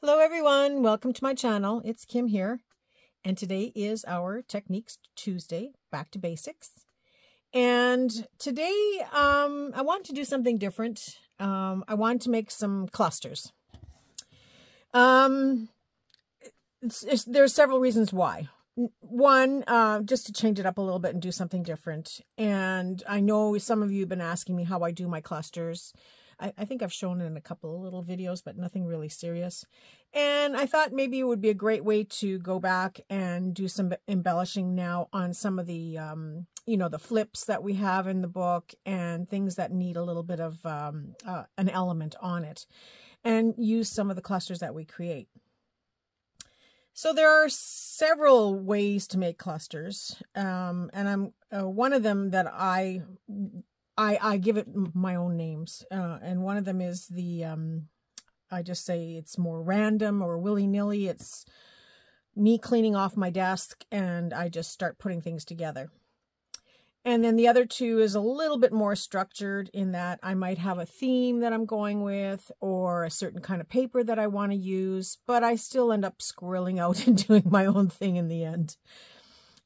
Hello everyone, welcome to my channel. It's Kim here, and today is our Techniques Tuesday, back to basics. And today I want to do something different. I want to make some clusters. There's several reasons why. One, just to change it up a little bit and do something different. And I know some of you have been asking me how I do my clusters. I think I've shown it in a couple of little videos, but nothing really serious. And I thought maybe it would be a great way to go back and do some embellishing now on some of the, the flips that we have in the book and things that need a little bit of an element on it, and use some of the clusters that we create. So there are several ways to make clusters, and I'm one of them that I give it my own names, and one of them is the, I just say it's more random or willy-nilly. It's me cleaning off my desk and I just start putting things together. And then the other two is a little bit more structured in that I might have a theme that I'm going with or a certain kind of paper that I want to use, but I still end up squirreling out and doing my own thing in the end.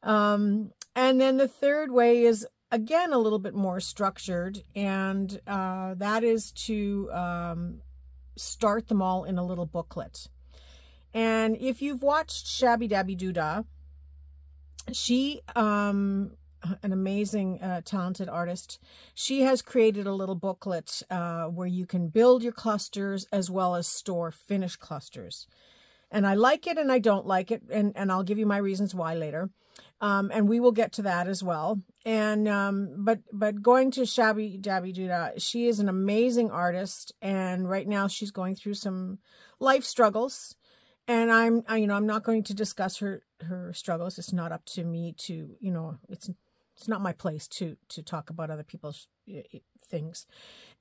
And then the third way is, again, a little bit more structured, and that is to start them all in a little booklet. And if you've watched Shabby Dabby Doodah, she, an amazing, talented artist, she has created a little booklet where you can build your clusters as well as store finished clusters. And I like it and I don't like it, and I'll give you my reasons why later. And we will get to that as well. And but going to Shabby Dabby Doodah, she is an amazing artist, and right now she's going through some life struggles. And I'm not going to discuss her struggles. It's not up to me to, it's not my place to talk about other people's things.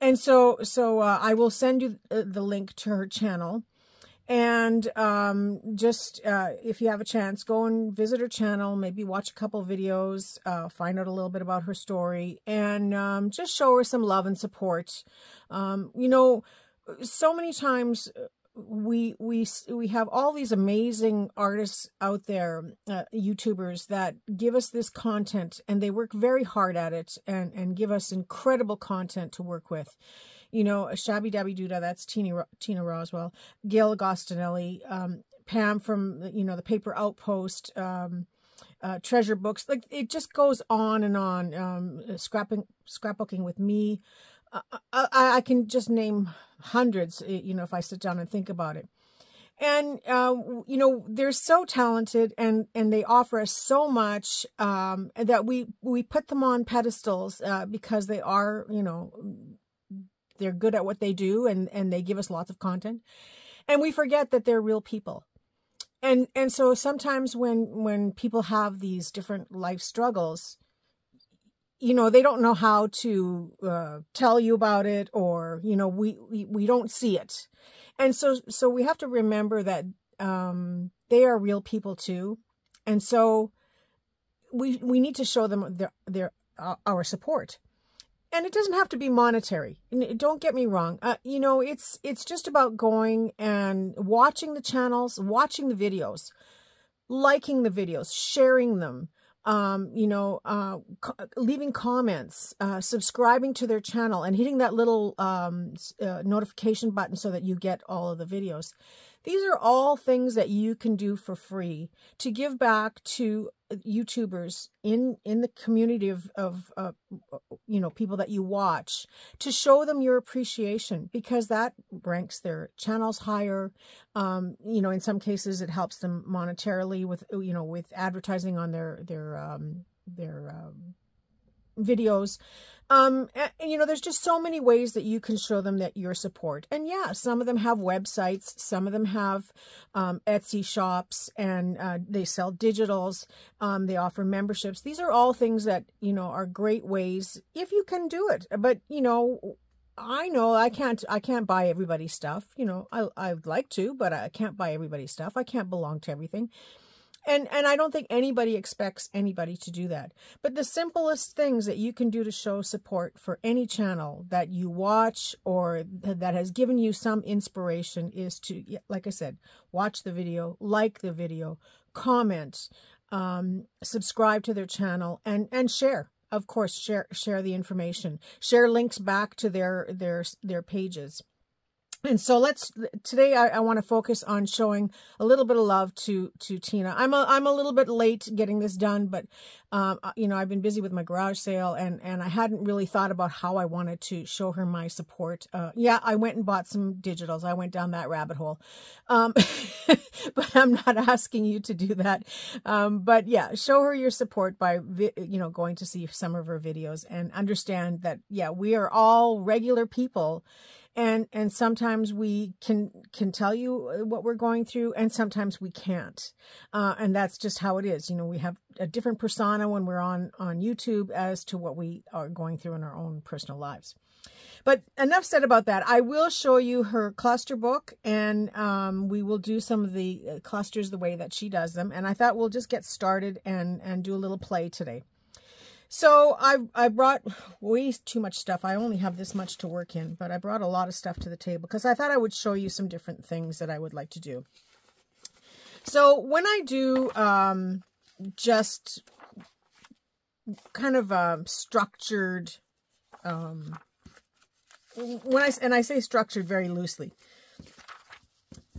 And so I will send you the link to her channel. And if you have a chance, go and visit her channel, maybe watch a couple videos, find out a little bit about her story, and just show her some love and support. So many times we have all these amazing artists out there, YouTubers, that give us this content, and they work very hard at it and give us incredible content to work with. Shabby Dabby Doodah, that's Tina Roswell, Gail Agostinelli, Pam from, the Paper Outpost, Treasure Books. Like, it just goes on and on. Scrapbooking with me. I can just name hundreds, if I sit down and think about it. And, they're so talented, and they offer us so much, that we put them on pedestals, because they are, they're good at what they do, and they give us lots of content, and we forget that they're real people. And so sometimes when people have these different life struggles, they don't know how to tell you about it, or we don't see it. And so we have to remember that they are real people too, and so we need to show them our support. And it doesn't have to be monetary. Don't get me wrong. It's just about going and watching the channels, watching the videos, liking the videos, sharing them, leaving comments, subscribing to their channel, and hitting that little notification button so that you get all of the videos. These are all things that you can do for free to give back to YouTubers in the community of people that you watch, to show them your appreciation, because that ranks their channels higher. In some cases it helps them monetarily with advertising on their videos. There's just so many ways that you can show them that your support. And yeah, some of them have websites, some of them have Etsy shops, and they sell digitals. They offer memberships. These are all things that, are great ways if you can do it. But, I know I can't buy everybody's stuff. I'd like to, but I can't buy everybody's stuff. I can't belong to everything. And I don't think anybody expects anybody to do that. But the simplest things that you can do to show support for any channel that you watch or that has given you some inspiration is to, like I said, watch the video, like the video, comment, subscribe to their channel, and share. Of course, share the information. Share links back to their pages. And so today I want to focus on showing a little bit of love to Tina. I'm a little bit late getting this done, but you know, I've been busy with my garage sale and I hadn't really thought about how I wanted to show her my support. Yeah, I went and bought some digitals. I went down that rabbit hole. But I'm not asking you to do that. But yeah, show her your support by you know, going to see some of her videos and understand that, yeah, we are all regular people. And sometimes we can tell you what we're going through, and sometimes we can't. And that's just how it is. You know, we have a different persona when we're on YouTube as to what we are going through in our own personal lives. But enough said about that. I will show you her cluster book, and we will do some of the clusters the way that she does them. And I thought we'll just get started and do a little play today. So I brought way too much stuff. I only have this much to work in, but I brought a lot of stuff to the table because I thought I would show you some different things that I would like to do. So when I do just kind of structured, and I say structured very loosely,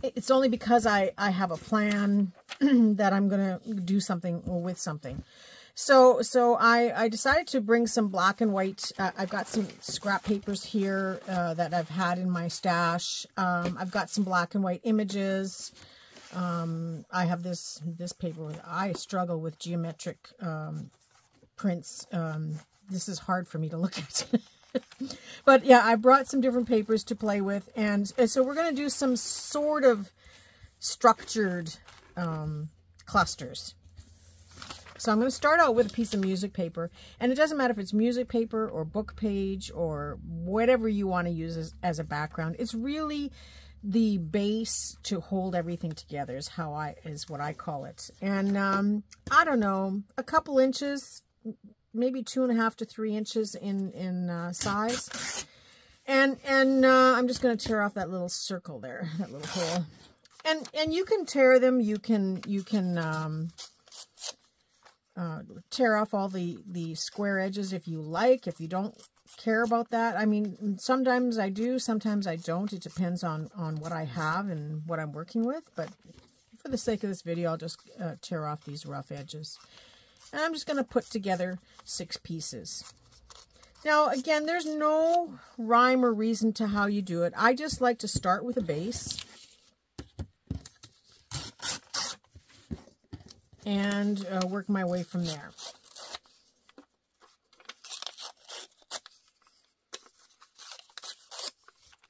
it's only because I have a plan that I'm going to do something with something. So I decided to bring some black and white. I've got some scrap papers here that I've had in my stash. I've got some black and white images. I have this paper. I struggle with geometric prints. This is hard for me to look at. But yeah, I brought some different papers to play with. And so we're going to do some sort of structured clusters. So I'm going to start out with a piece of music paper, and it doesn't matter if it's music paper or book page or whatever you want to use as a background. It's really the base to hold everything together is what I call it. And I don't know, a couple inches, maybe 2.5 to 3 inches in size. And I'm just going to tear off that little circle there, that little hole. And you can tear them. You can tear off all the square edges if you like, if you don't care about that. I mean, sometimes I do, sometimes I don't. It depends on what I have and what I'm working with. But for the sake of this video, I'll just tear off these rough edges. And I'm just going to put together 6 pieces. Now, again, there's no rhyme or reason to how you do it. I just like to start with a base. And work my way from there.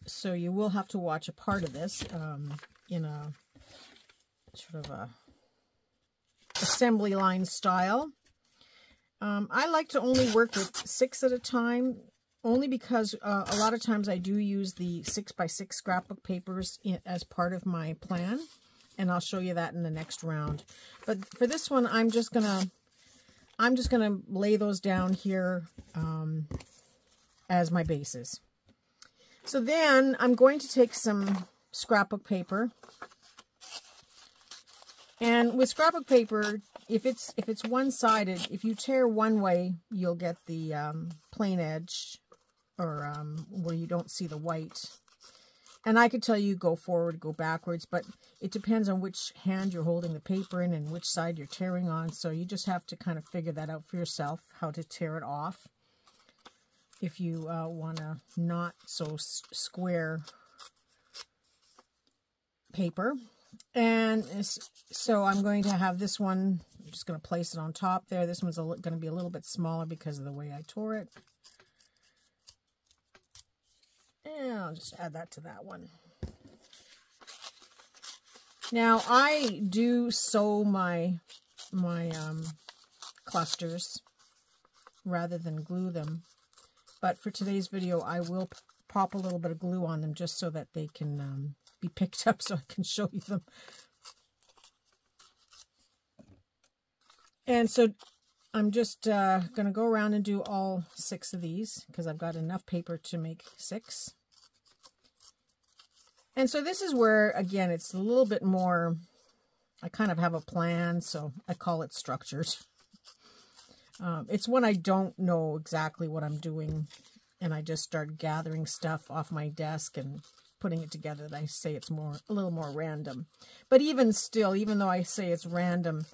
So you will have to watch a part of this in a sort of a assembly line style. I like to only work with 6 at a time, only because a lot of times I do use the 6x6 scrapbook papers as part of my plan. And I'll show you that in the next round. But for this one, I'm just gonna lay those down here as my bases. So then I'm going to take some scrapbook paper. And with scrapbook paper, if it's one-sided, if you tear one way, you'll get the plain edge, or where you don't see the white. And I could tell you go forward, go backwards, but it depends on which hand you're holding the paper in and which side you're tearing on. So you just have to kind of figure that out for yourself, how to tear it off. If you want a not so square paper. And so I'm going to have this one, I'm just going to place it on top there. This one's going to be a little bit smaller because of the way I tore it. And I'll just add that to that one. Now I do sew my clusters rather than glue them, but for today's video I will pop a little bit of glue on them just so that they can be picked up, so I can show you them. And so I'm just going to go around and do all 6 of these because I've got enough paper to make 6. And so this is where, again, it's a little bit more, I kind of have a plan, so I call it structured. It's when I don't know exactly what I'm doing and I just start gathering stuff off my desk and putting it together that I say it's a little more random. But even still, even though I say it's random,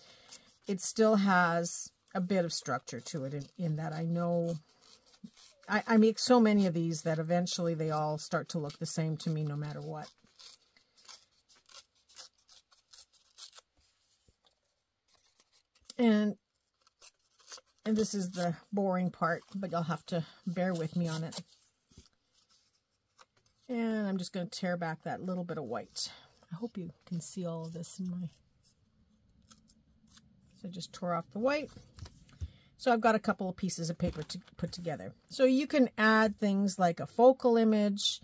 it still has a bit of structure to it in that I know I make so many of these that eventually they all start to look the same to me no matter what. And this is the boring part, but you'll have to bear with me on it. And I'm just going to tear back that little bit of white. I hope you can see all of this in my... So I just tore off the white. So I've got a couple of pieces of paper to put together. So you can add things like a focal image,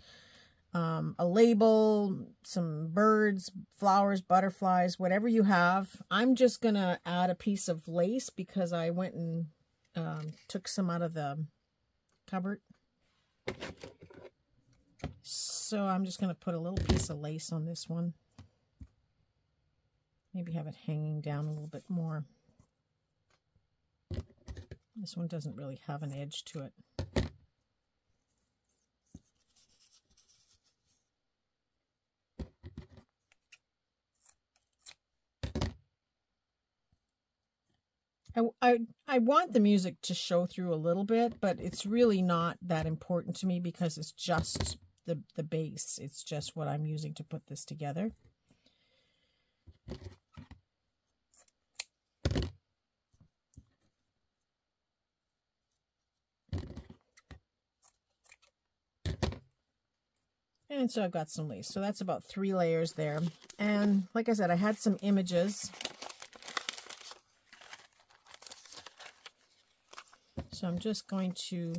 a label, some birds, flowers, butterflies, whatever you have. I'm just going to add a piece of lace because I went and took some out of the cupboard. So I'm just going to put a little piece of lace on this one. Maybe have it hanging down a little bit more. This one doesn't really have an edge to it. I want the music to show through a little bit, but it's really not that important to me because it's just the base. It's just what I'm using to put this together. And so I've got some lace. So that's about 3 layers there. And like I said, I had some images. So I'm just going to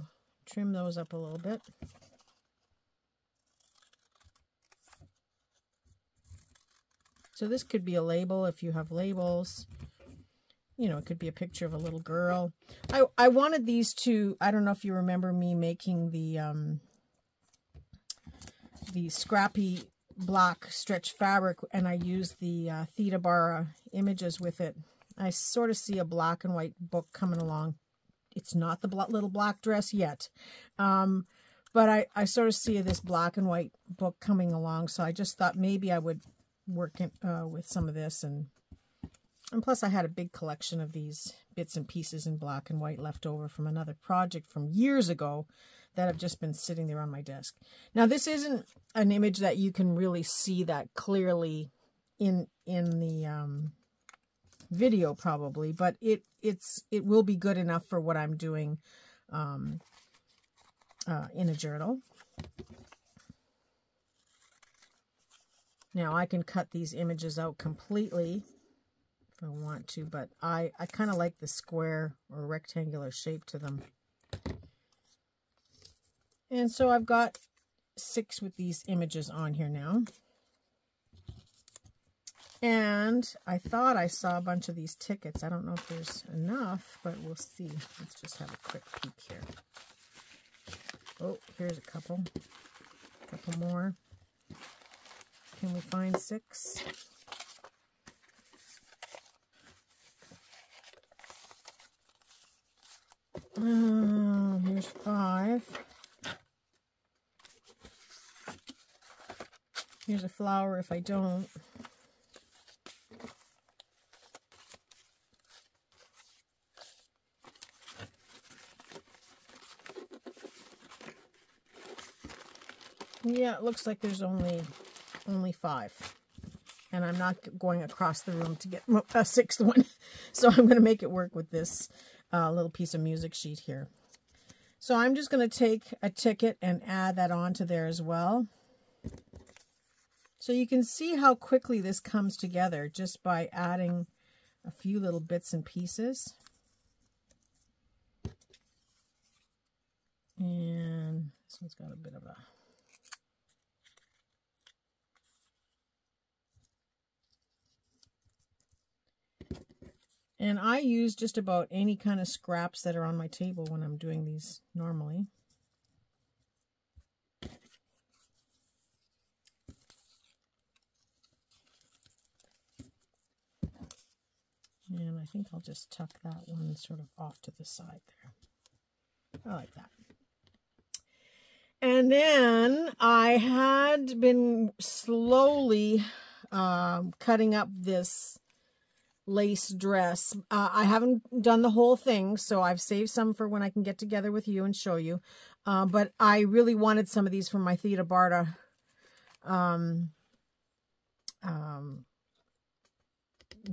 trim those up a little bit. So this could be a label if you have labels. You know, it could be a picture of a little girl. I wanted these to, I don't know if you remember me making the scrappy black stretch fabric, and I used the Theta Bar images with it. I sort of see a black and white book coming along. It's not the little black dress yet, but I sort of see this black and white book coming along, so I just thought maybe I would work with some of this, and plus I had a big collection of these bits and pieces in black and white left over from another project from years ago that have just been sitting there on my desk. Now this isn't an image that you can really see that clearly in the video probably, but it will be good enough for what I'm doing in a journal. Now I can cut these images out completely if I want to, but I kind of like the square or rectangular shape to them. And so I've got 6 with these images on here now. And I thought I saw a bunch of these tickets. I don't know if there's enough, but we'll see. Let's just have a quick peek here. Oh, here's a couple. A couple more. Can we find 6? Here's 5. Here's a flower if I don't. Yeah, it looks like there's only 5. And I'm not going across the room to get a 6th one. So I'm going to make it work with this little piece of music sheet here. So I'm just going to take a ticket and add that onto there as well. So you can see how quickly this comes together just by adding a few little bits and pieces. And this one's got a bit of a... And I use just about any kind of scraps that are on my table when I'm doing these normally. And I think I'll just tuck that one sort of off to the side there. I like that. And then I had been slowly cutting up this lace dress. I haven't done the whole thing, so I've saved some for when I can get together with you and show you. But I really wanted some of these from my Theta Barta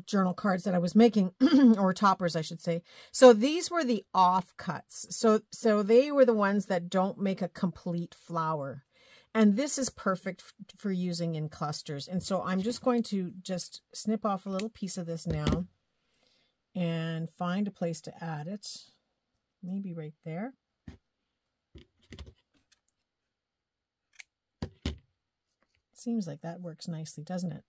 journal cards that I was making, or toppers, I should say. So these were the offcuts. So they were the ones that don't make a complete flower. And this is perfect for using in clusters. And so I'm just going to just snip off a little piece of this now and find a place to add it. Maybe right there. Seems like that works nicely, doesn't it?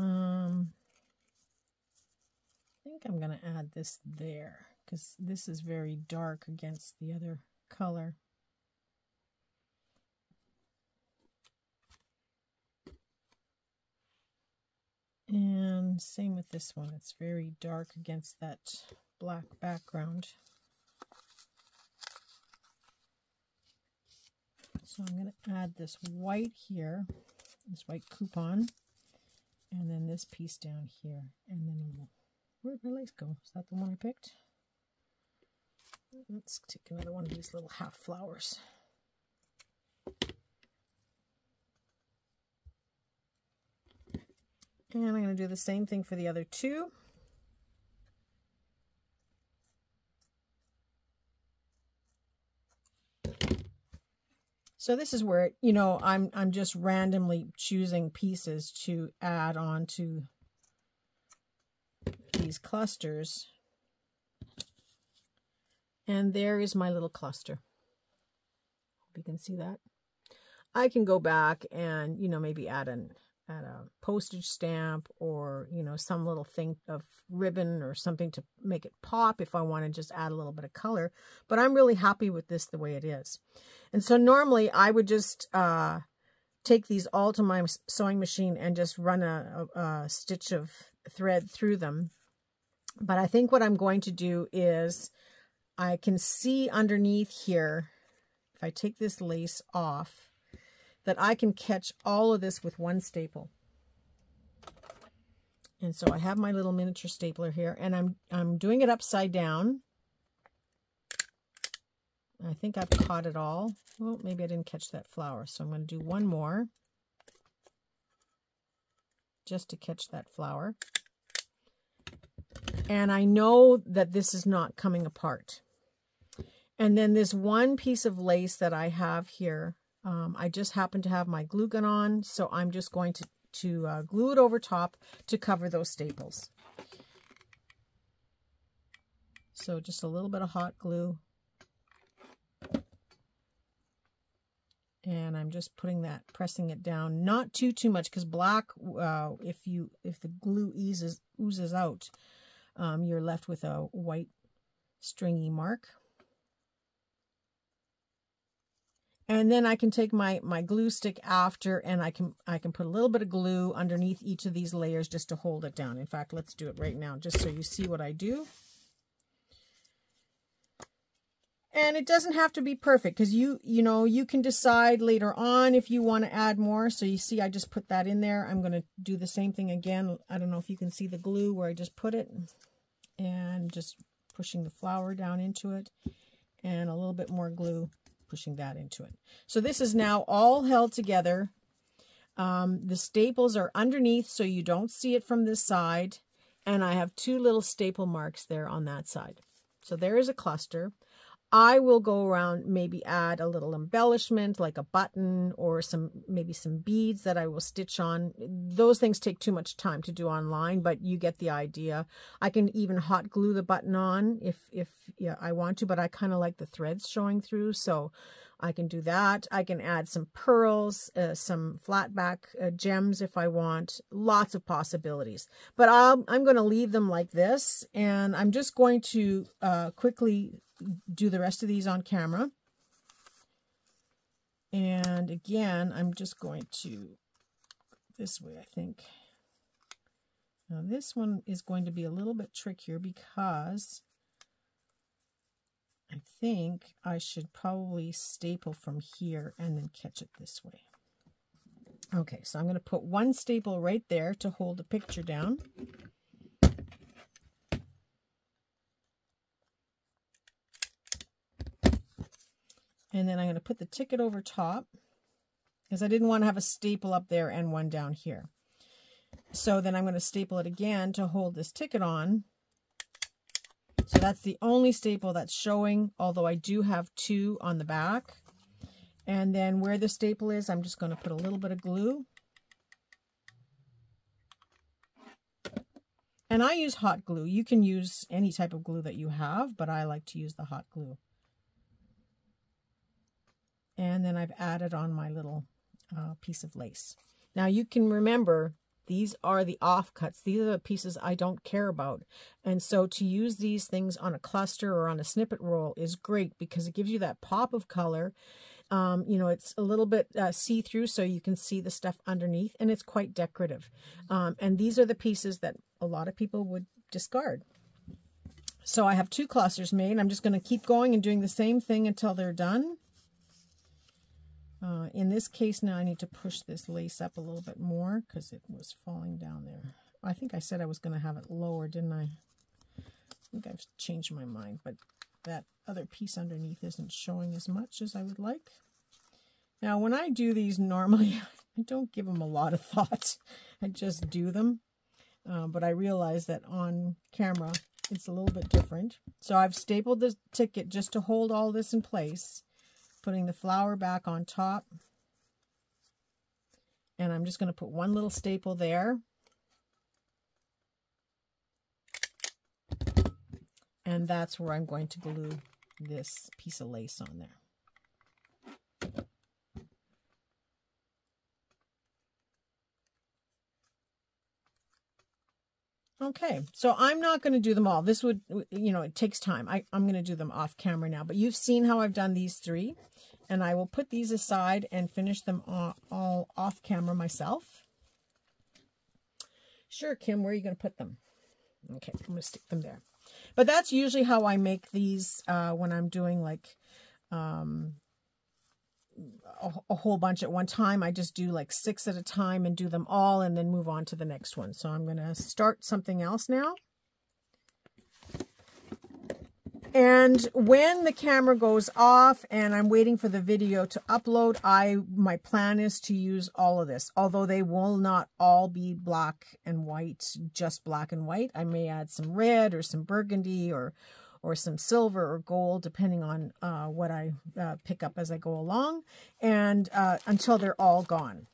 I think I'm going to add this there because this is very dark against the other color. And same with this one. It's very dark against that black background. So I'm going to add this white here, this white coupon, and then this piece down here. And then where'd my lace go? Is that the one I picked? Let's take another one of these little half flowers. And I'm going to do the same thing for the other two. So this is where, you know, I'm just randomly choosing pieces to add on to these clusters. And there is my little cluster. Hope you can see that. I can go back and, you know, maybe add a postage stamp or, you know, some little thing of ribbon or something to make it pop if I want to just add a little bit of color. But I'm really happy with this the way it is. And so normally I would just take these all to my sewing machine and just run a stitch of thread through them. But I think what I'm going to do is I can see underneath here, if I take this lace off, that I can catch all of this with one staple. And so I have my little miniature stapler here, and I'm doing it upside down. I think I've caught it all. Well, maybe I didn't catch that flower, so I'm going to do one more just to catch that flower. And I know that this is not coming apart. And then this one piece of lace that I have here, I just happen to have my glue gun on, so I'm just going to glue it over top to cover those staples. So just a little bit of hot glue. And I'm just putting that, pressing it down, not too much, because black, if the glue oozes out, you're left with a white stringy mark. And then I can take my glue stick after, and I can put a little bit of glue underneath each of these layers just to hold it down. In fact, let's do it right now, just so you see what I do. And it doesn't have to be perfect, because you know, you can decide later on if you want to add more. So you see, I just put that in there. I'm going to do the same thing again. I don't know if you can see the glue where I just put it, and just pushing the flower down into it, and a little bit more glue, pushing that into it. So this is now all held together. The staples are underneath, so you don't see it from this side. And I have two little staple marks there on that side. So there is a cluster. I will go around, maybe add a little embellishment like a button or maybe some beads that I will stitch on. Those things take too much time to do online, but you get the idea. I can even hot glue the button on if yeah, I want to, but I kind of like the threads showing through, so I can do that. I can add some pearls, some flat back gems if I want. Lots of possibilities. But I'm going to leave them like this, and I'm just going to quickly do the rest of these on camera. And again, I'm just going to this way, I think. Now this one is going to be a little bit trickier because I think I should probably staple from here and then catch it this way. Okay, so I'm going to put one staple right there to hold the picture down. And then I'm going to put the ticket over top because I didn't want to have a staple up there and one down here. So then I'm going to staple it again to hold this ticket on. So that's the only staple that's showing, although I do have two on the back. And then where the staple is, I'm just going to put a little bit of glue. And I use hot glue. You can use any type of glue that you have, but I like to use the hot glue. And then I've added on my little piece of lace. Now you can remember, these are the offcuts. These are the pieces I don't care about. And so to use these things on a cluster or on a snippet roll is great because it gives you that pop of color. You know, it's a little bit see-through, so you can see the stuff underneath, and it's quite decorative. And these are the pieces that a lot of people would discard. So I have two clusters made. I'm just going to keep going and doing the same thing until they're done. In this case now I need to push this lace up a little bit more because it was falling down there. I think I said I was going to have it lower, didn't I? I think I've changed my mind, but that other piece underneath isn't showing as much as I would like. Now when I do these normally, I don't give them a lot of thought. I just do them. But I realize that on camera it's a little bit different. So I've stapled the ticket just to hold all this in place. Putting the flower back on top, and I'm just going to put one little staple there, and that's where I'm going to glue this piece of lace on there. Okay, so I'm not going to do them all. This would, you know, it takes time. I'm going to do them off camera now, but you've seen how I've done these three, and I will put these aside and finish them all off camera myself. Sure, Kim, where are you going to put them? Okay, I'm going to stick them there. But that's usually how I make these when I'm doing like a whole bunch at one time. I just do like 6 at a time and do them all and then move on to the next one. So I'm going to start something else now. And when the camera goes off and I'm waiting for the video to upload, my plan is to use all of this, although they will not all be black and white, just black and white. I may add some red or some burgundy or some silver or gold, depending on what I pick up as I go along, and until they're all gone.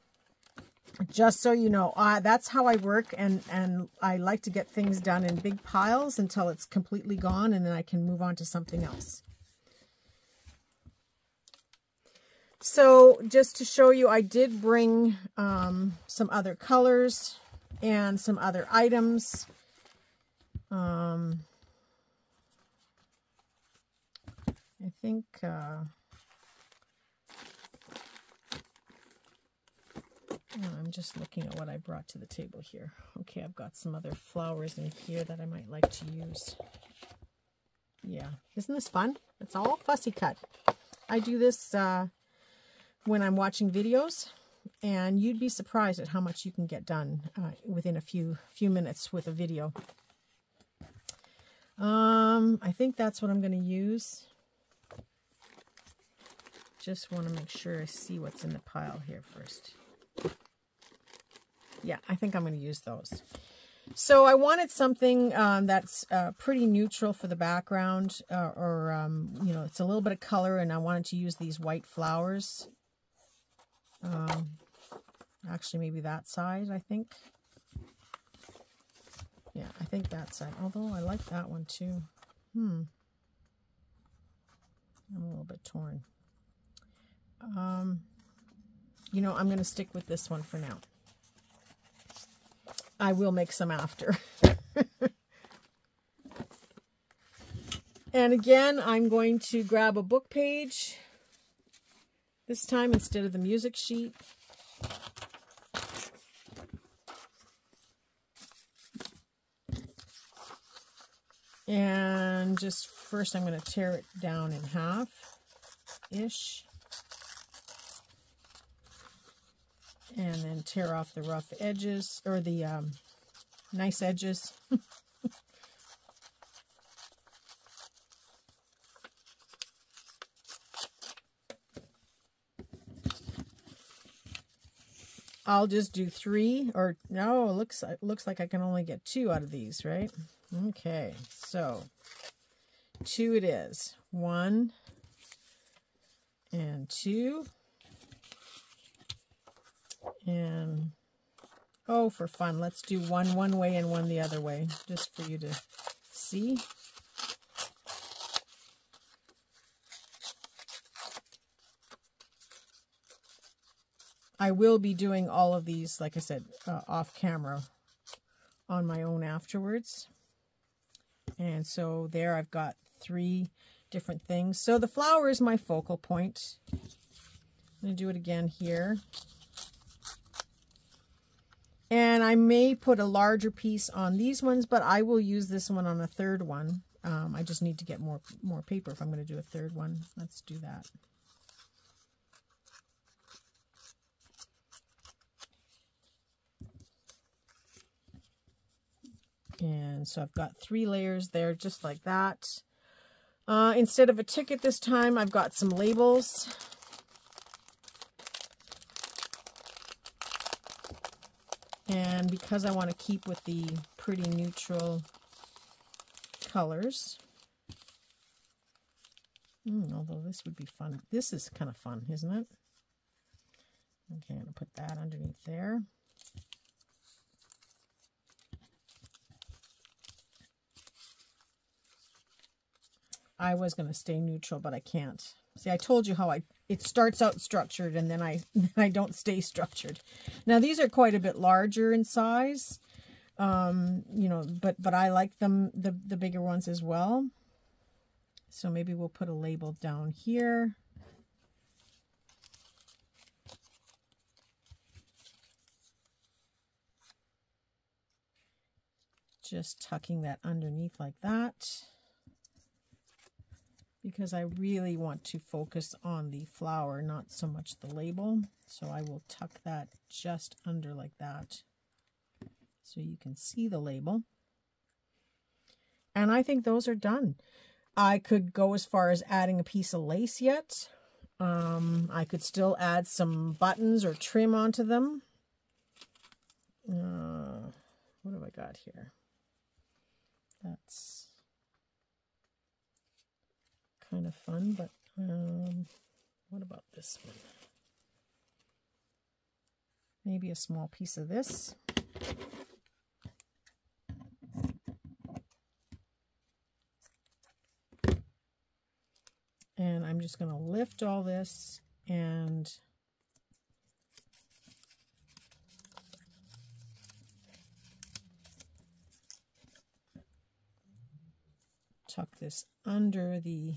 Just so you know, that's how I work, and I like to get things done in big piles until it's completely gone, and then I can move on to something else. So just to show you, I did bring some other colors and some other items. I think I'm just looking at what I brought to the table here. Okay, I've got some other flowers in here that I might like to use. Yeah, isn't this fun? It's all fussy cut. I do this when I'm watching videos, and you'd be surprised at how much you can get done within a few minutes with a video. I think that's what I'm going to use. Just want to make sure I see what's in the pile here first. Yeah, I think I'm going to use those. So I wanted something that's pretty neutral for the background, you know, it's a little bit of color, and I wanted to use these white flowers. Actually, maybe that side, I think. Yeah, I think that side, although I like that one too. I'm a little bit torn. You know, I'm going to stick with this one for now. I will make some after. And again, I'm going to grab a book page, this time instead of the music sheet. And just first I'm going to tear it down in half-ish. And then tear off the rough edges, or the nice edges. I'll just do 3, or no, it looks like I can only get 2 out of these, right? Okay, so 2 it is. 1 and 2. And, oh, for fun, let's do one way and one the other way, just for you to see. I will be doing all of these, like I said, off camera on my own afterwards. And so there I've got 3 different things. So the flower is my focal point. I'm going to do it again here. And I may put a larger piece on these ones, but I will use this one on a 3rd one. I just need to get more paper if I'm going to do a 3rd one. Let's do that. And so I've got 3 layers there, just like that. Instead of a ticket this time, I've got some labels. And because I want to keep with the pretty neutral colors, although this would be fun. This is kind of fun, isn't it? Okay, I'm going to put that underneath there. I was going to stay neutral, but I can't. See, I told you how it starts out structured and then I don't stay structured. Now these are quite a bit larger in size, you know, but I like them, the bigger ones as well. So maybe we'll put a label down here. Just tucking that underneath like that, because I really want to focus on the flower, not so much the label. So I will tuck that just under like that so you can see the label. And I think those are done. I could go as far as adding a piece of lace yet. I could still add some buttons or trim onto them. What have I got here? That's kind of fun, but what about this one? Maybe a small piece of this. And I'm just going to lift all this and tuck this under the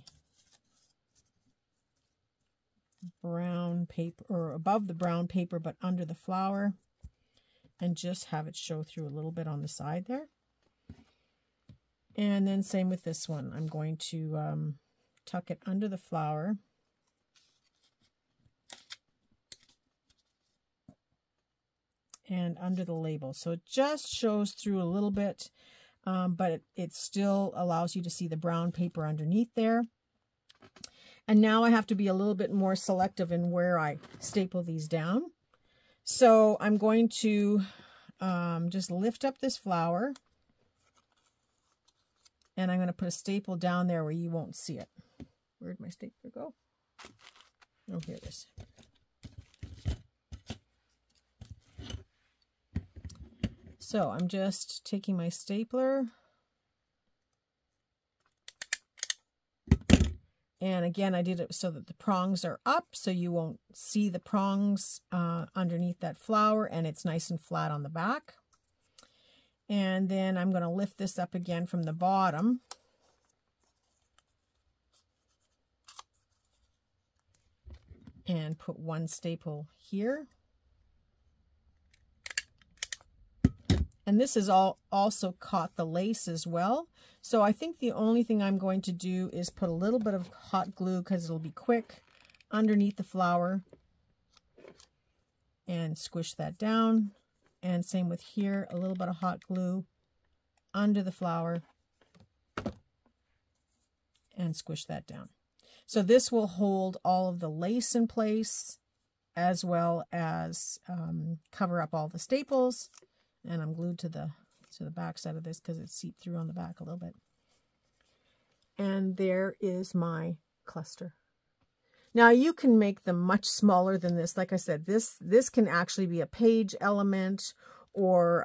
brown paper, or above the brown paper, but under the flower, and just have it show through a little bit on the side there. And then same with this one. I'm going to tuck it under the flower. And under the label. So it just shows through a little bit, but it still allows you to see the brown paper underneath there. And now I have to be a little bit more selective in where I staple these down. So I'm going to just lift up this flower, and I'm going to put a staple down there where you won't see it. Where'd my stapler go? Oh, here it is. So I'm just taking my stapler, and again, I did it so that the prongs are up, so you won't see the prongs underneath that flower, and it's nice and flat on the back. And then I'm going to lift this up again from the bottom. And put one staple here. And this has also caught the lace as well. So I think the only thing I'm going to do is put a little bit of hot glue, because it'll be quick, underneath the flower. And squish that down. And same with here, a little bit of hot glue under the flower. And squish that down. So this will hold all of the lace in place, as well as cover up all the staples. And I'm glued to the back side of this because it seeped through on the back a little bit. And there is my cluster. Now you can make them much smaller than this. Like I said, this can actually be a page element, or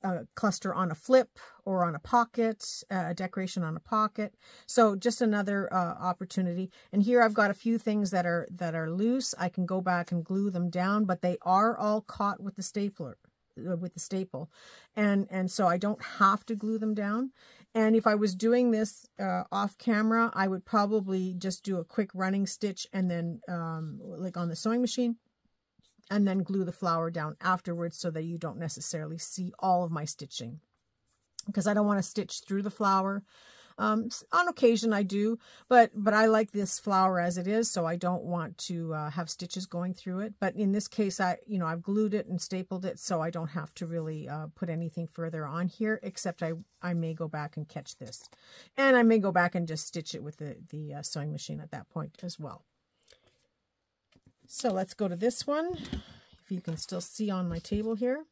a cluster on a flip, or on a pocket, a decoration on a pocket. So just another opportunity. And here I've got a few things that are loose. I can go back and glue them down, but they are all caught with the stapler, with the staple, and so I don't have to glue them down. And if I was doing this off camera, I would probably just do a quick running stitch, and then like on the sewing machine, and then glue the flower down afterwards, so that you don't necessarily see all of my stitching, because I don't want to stitch through the flower. On occasion I do, but I like this flower as it is, so I don't want to have stitches going through it. But in this case, I've glued it and stapled it, so I don't have to really put anything further on here, except I may go back and catch this, and I may go back and just stitch it with the sewing machine at that point as well. So let's go to this one, if you can still see on my table here.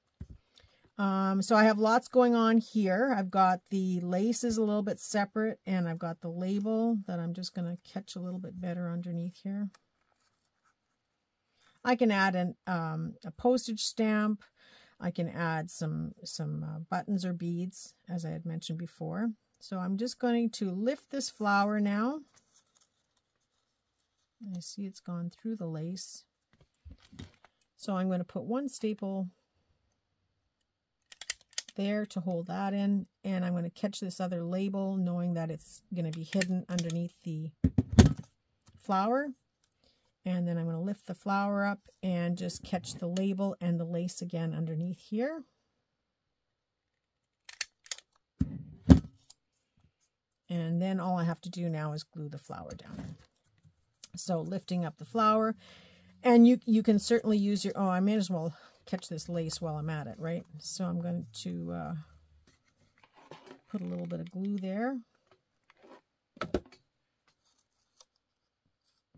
So I have lots going on here. I've got the laces a little bit separate, and I've got the label that I'm just going to catch a little bit better underneath here. I can add a postage stamp. I can add some buttons or beads, as I had mentioned before. So I'm just going to lift this flower now. I see it's gone through the lace. So I'm going to put one staple there to hold that in, and I'm going to catch this other label, knowing that it's going to be hidden underneath the flower. And then I'm going to lift the flower up and just catch the label and the lace again underneath here. And then all I have to do now is glue the flower down. So lifting up the flower, and you can certainly use your, I may as well catch this lace while I'm at it, right? So I'm going to put a little bit of glue there.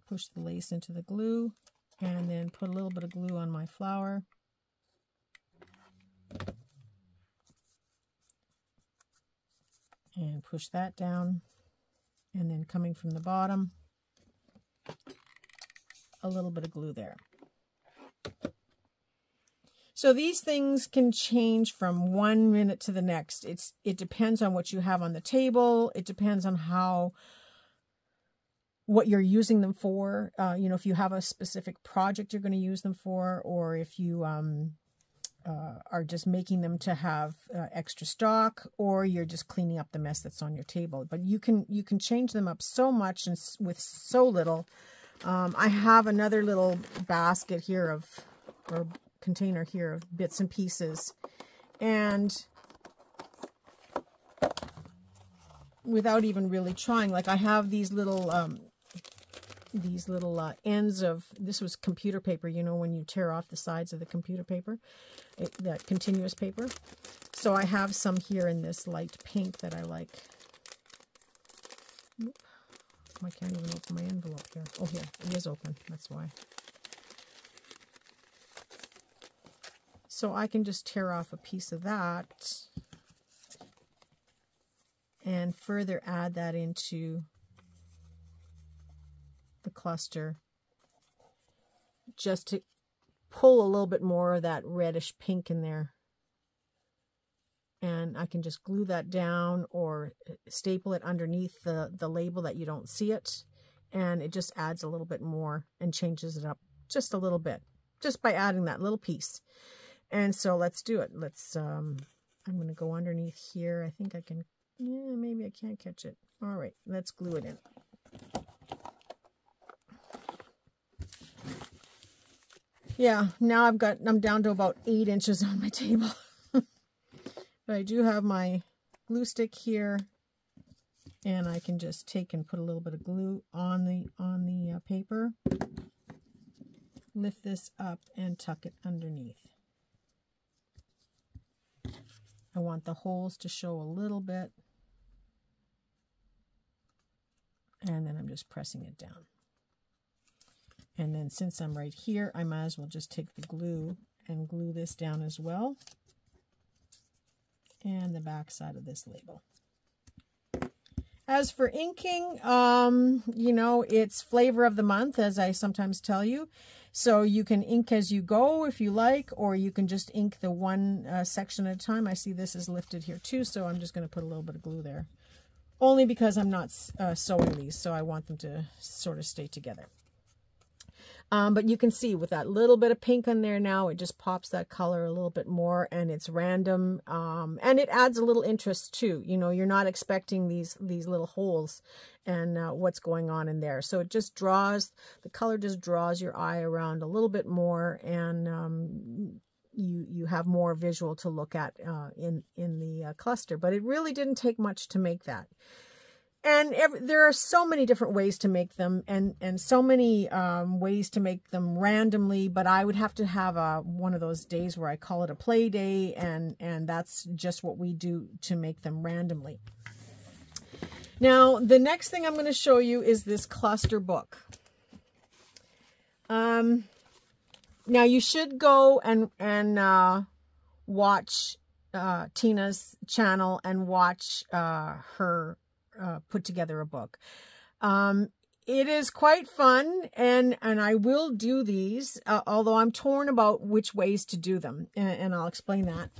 Push the lace into the glue, and then put a little bit of glue on my flower. And push that down, and then coming from the bottom, a little bit of glue there. So these things can change from 1 minute to the next. It depends on what you have on the table. It depends on what you're using them for. If you have a specific project you're going to use them for, or if you are just making them to have extra stock, or you're just cleaning up the mess that's on your table. But you can change them up so much and with so little. I have another little basket here or container here of bits and pieces, and without even really trying, like I have these little ends of, this was computer paper, when you tear off the sides of the computer paper, that continuous paper. So I have some here in this light pink that I like. Oop. I can't even open my envelope here. Oh, here, it is open. That's why. So I can just tear off a piece of that and further add that into the cluster just to pull a little bit more of that reddish pink in there. And I can just glue that down or staple it underneath the label that you don't see it. And it just adds a little bit more and changes it up just a little bit, just by adding that little piece. And so let's do it. Let's, I'm going to go underneath here. I think I can, yeah, maybe I can't catch it. All right, let's glue it in. Yeah, now I'm down to about 8 inches on my table. But I do have my glue stick here, and I can just take and put a little bit of glue on the paper. Lift this up and tuck it underneath. I want the holes to show a little bit. And then I'm just pressing it down. And then since I'm right here, I might as well just take the glue and glue this down as well. And the back side of this label. As for inking, you know, it's flavor of the month, as I sometimes tell you. So you can ink as you go if you like, or you can just ink the one section at a time. I see this is lifted here too, so I'm just going to put a little bit of glue there. Only because I'm not sewing these, so I want them to sort of stay together. But you can see with that little bit of pink on there now, it just pops that color a little bit more, and it's random. And it adds a little interest too. You know, you're not expecting these little holes and what's going on in there. So it just draws, the color just draws your eye around a little bit more, and you have more visual to look at in the cluster. But it really didn't take much to make that. And there are so many different ways to make them, and so many ways to make them randomly, but I would have to have one of those days where I call it a play day, and that's just what we do to make them randomly. Now, the next thing I'm going to show you is this cluster book. Now, you should go and watch Tina's channel and watch her put together a book. It is quite fun, and I will do these, although I'm torn about which ways to do them, and I'll explain that.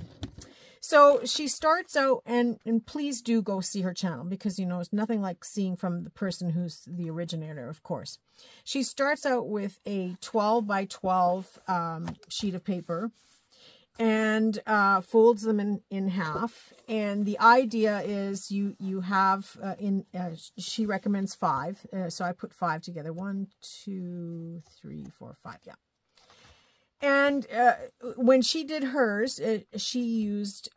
So she starts out, and please do go see her channel, because, you know, it's nothing like seeing from the person who's the originator, of course. She starts out with a 12 by 12 sheet of paper, and folds them in half. And the idea is you have she recommends 5, so I put 5 together. 1, 2, 3, 4, 5. Yeah. And when she did hers, she used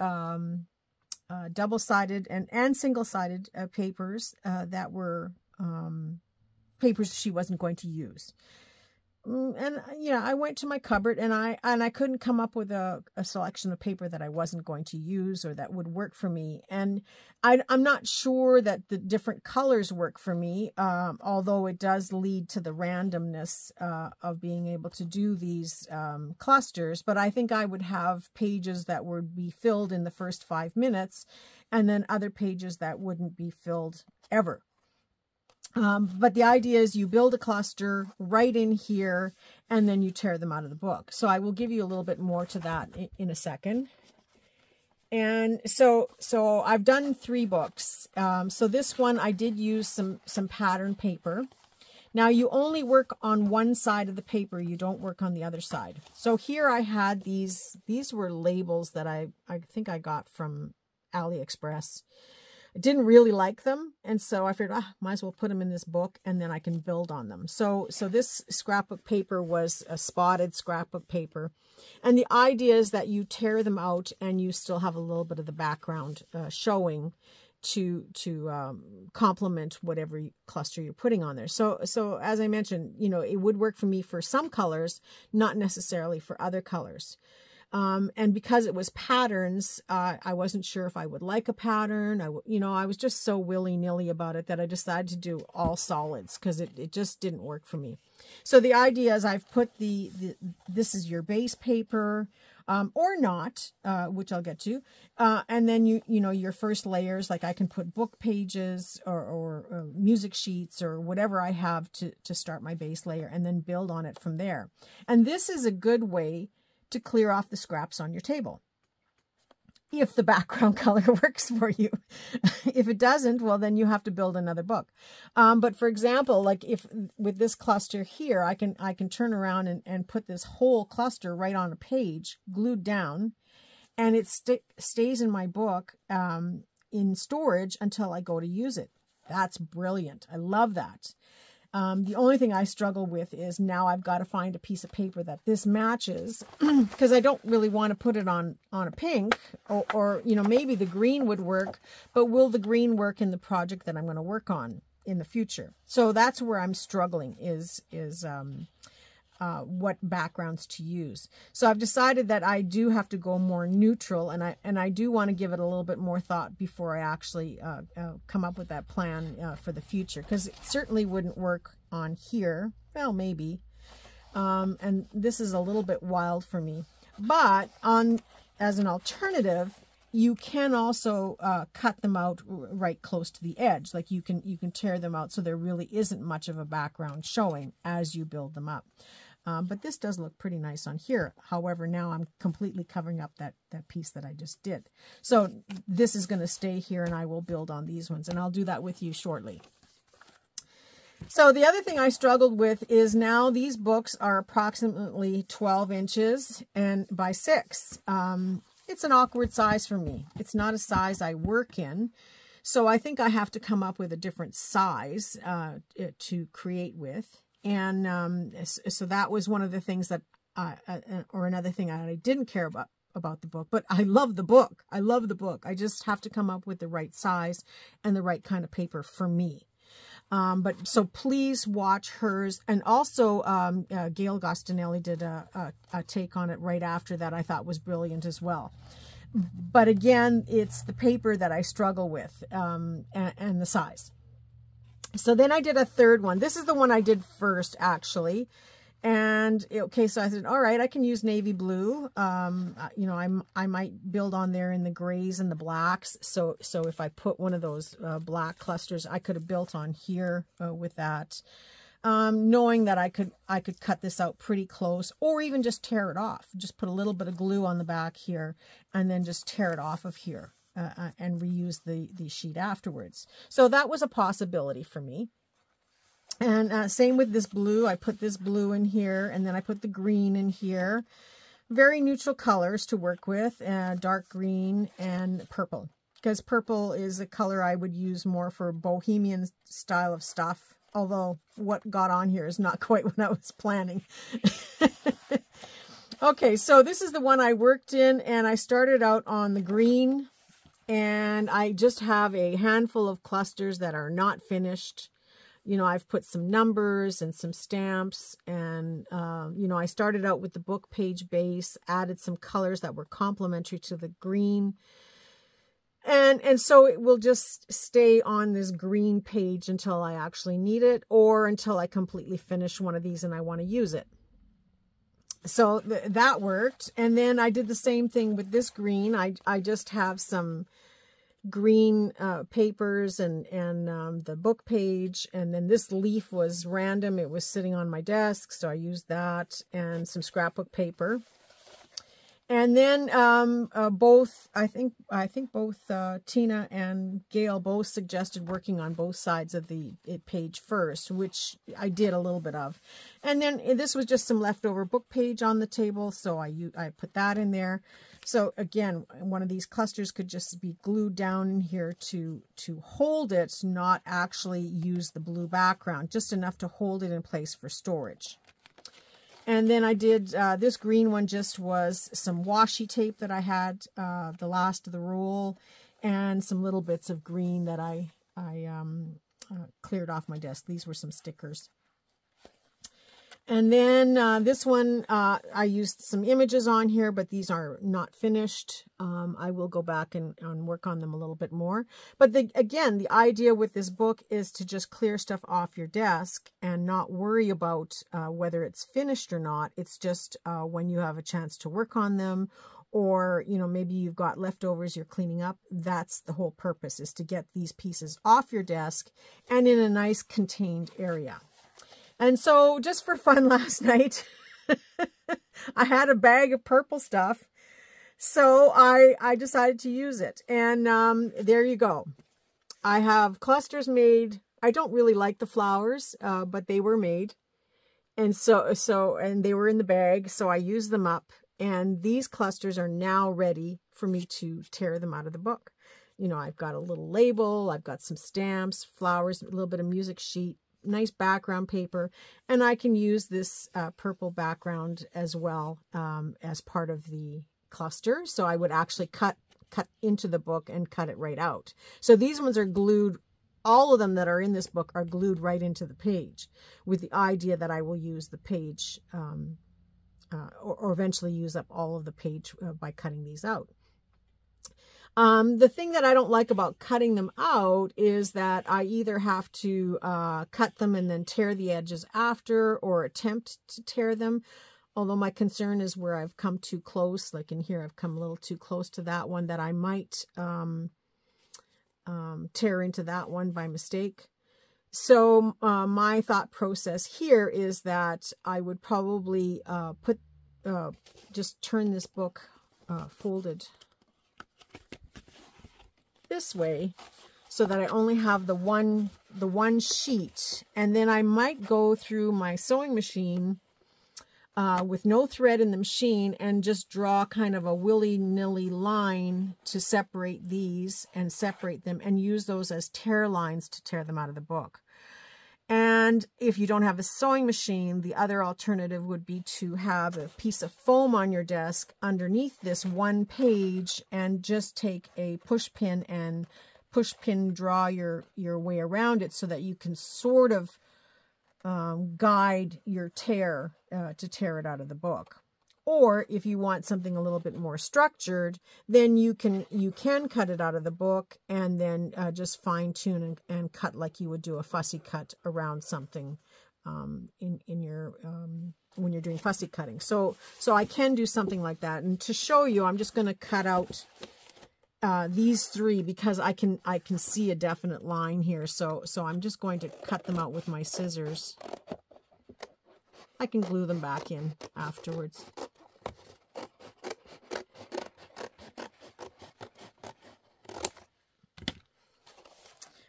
double-sided and single-sided papers that were papers she wasn't going to use. And yeah, I went to my cupboard, and I couldn't come up with a selection of paper that I wasn't going to use or that would work for me. And I'm not sure that the different colors work for me, although it does lead to the randomness of being able to do these clusters. But I think I would have pages that would be filled in the first 5 minutes, and then other pages that wouldn't be filled ever. But the idea is you build a cluster right in here, and then you tear them out of the book. So I will give you a little bit more to that in a second. And so I've done 3 books. So this one I did use some pattern paper. Now you only work on one side of the paper. You don't work on the other side. So here I had these were labels that I think I got from AliExpress. I didn't really like them, and so I figured, might as well put them in this book, and then I can build on them. So this scrapbook paper was a spotted scrapbook paper, and the idea is that you tear them out, and you still have a little bit of the background showing to complement whatever cluster you're putting on there. So as I mentioned, you know, it would work for me for some colors, not necessarily for other colors. And because it was patterns, I wasn't sure if I would like a pattern. I was just so willy-nilly about it that I decided to do all solids because it just didn't work for me. So the idea is I've put this is your base paper. or not, which I'll get to. And then you know, your first layers, like I can put book pages or music sheets or whatever I have to start my base layer, and then build on it from there. And this is a good way to clear off the scraps on your table, if the background color works for you. If it doesn't, well, then you have to build another book. But for example, like if with this cluster here, I can turn around and put this whole cluster right on a page, glued down, and it stays in my book in storage until I go to use it. That's brilliant. I love that. The only thing I struggle with is now I've got to find a piece of paper that this matches, because I don't really want to put it on a pink, or you know, maybe the green would work, but will the green work in the project that I'm going to work on in the future? So that's where I'm struggling, is what backgrounds to use. So I've decided that I do have to go more neutral, and I do want to give it a little bit more thought before I actually come up with that plan for the future, because it certainly wouldn't work on here. Well, maybe. And this is a little bit wild for me. But as an alternative, you can also cut them out right close to the edge. Like you can tear them out so there really isn't much of a background showing as you build them up. But this does look pretty nice on here. However, now I'm completely covering up that piece that I just did. So this is going to stay here, and I will build on these ones, and I'll do that with you shortly. So the other thing I struggled with is now these books are approximately 12 inches and by 6. It's an awkward size for me. It's not a size I work in. So I think I have to come up with a different size to create with. And so that was one of the things that, or another thing that I didn't care about the book, but I love the book. I love the book. I just have to come up with the right size and the right kind of paper for me. But so please watch hers. And also, Gail Gostinelli did a take on it right after that I thought was brilliant as well. But again, it's the paper that I struggle with, and the size. So then I did a third one. This is the one I did first, actually. And okay, so I said, all right, I can use navy blue. You know, I might build on there in the grays and the blacks. So if I put one of those black clusters, I could have built on here with that, knowing that I could cut this out pretty close, or even just tear it off. Just put a little bit of glue on the back here, and then just tear it off of here. And reuse the sheet afterwards. So that was a possibility for me. And same with this blue. I put this blue in here, and then I put the green in here. Very neutral colors to work with, dark green and purple. Because purple is a color I would use more for bohemian style of stuff. Although what got on here is not quite what I was planning. Okay, so this is the one I worked in, and I started out on the green. And I just have a handful of clusters that are not finished. You know, I've put some numbers and some stamps, and, you know, I started out with the book page base, added some colors that were complementary to the green. And so it will just stay on this green page until I actually need it, or until I completely finish one of these and I want to use it. So that worked. And then I did the same thing with this green. I just have some green papers and the book page, and then this leaf was random. It was sitting on my desk, so I used that, and some scrapbook paper. And then I think both Tina and Gail both suggested working on both sides of the page first, which I did a little bit of. And then this was just some leftover book page on the table, so I put that in there. So again, one of these clusters could just be glued down in here to hold it, not actually use the blue background, just enough to hold it in place for storage. And then I did, this green one just was some washi tape that I had, the last of the roll, and some little bits of green that I cleared off my desk. These were some stickers. And then this one, I used some images on here, but these are not finished. I will go back and work on them a little bit more. But again, the idea with this book is to just clear stuff off your desk and not worry about whether it's finished or not. It's just when you have a chance to work on them, or, you know, maybe you've got leftovers you're cleaning up. That's the whole purpose, is to get these pieces off your desk and in a nice contained area. And so just for fun last night, I had a bag of purple stuff. So I decided to use it. And there you go. I have clusters made. I don't really like the flowers, but they were made. And and they were in the bag. So I used them up. And these clusters are now ready for me to tear them out of the book. You know, I've got a little label. I've got some stamps, flowers, a little bit of music sheet, nice background paper, and I can use this purple background as well as part of the cluster. So I would actually cut into the book and cut it right out. So these ones are glued. All of them that are in this book are glued right into the page, with the idea that I will use the page or eventually use up all of the page by cutting these out. The thing that I don't like about cutting them out is that I either have to cut them and then tear the edges after, or attempt to tear them. Although my concern is where I've come too close, like in here, I've come a little too close to that one, that I might tear into that one by mistake. So my thought process here is that I would probably just turn this book folded this way, so that I only have the one sheet, and then I might go through my sewing machine with no thread in the machine and just draw kind of a willy-nilly line to separate these and separate them, and use those as tear lines to tear them out of the book. And if you don't have a sewing machine, the other alternative would be to have a piece of foam on your desk underneath this one page, and just take a push pin and push pin draw your way around it, so that you can sort of guide your tear to tear it out of the book. Or if you want something a little bit more structured, then you can cut it out of the book, and then just fine tune and cut like you would do a fussy cut around something in your when you're doing fussy cutting. So I can do something like that. And to show you, I'm just going to cut out these three, because I can see a definite line here. So I'm just going to cut them out with my scissors. I can glue them back in afterwards.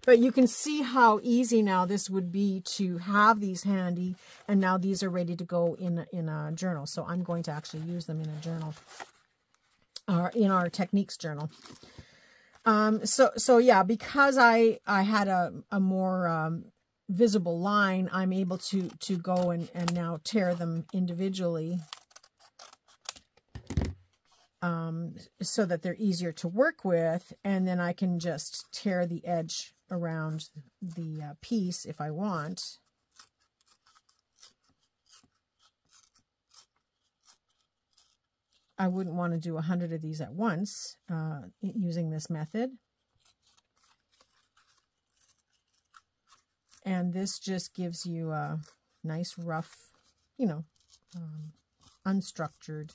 But you can see how easy now this would be to have these handy, and now these are ready to go in a journal. So I'm going to actually use them in a journal, or in our techniques journal. So yeah, because I had a more visible line, I'm able to go and now tear them individually, so that they're easier to work with, and then I can just tear the edge around the piece if I want. I wouldn't want to do 100 of these at once using this method. And this just gives you a nice rough, you know, unstructured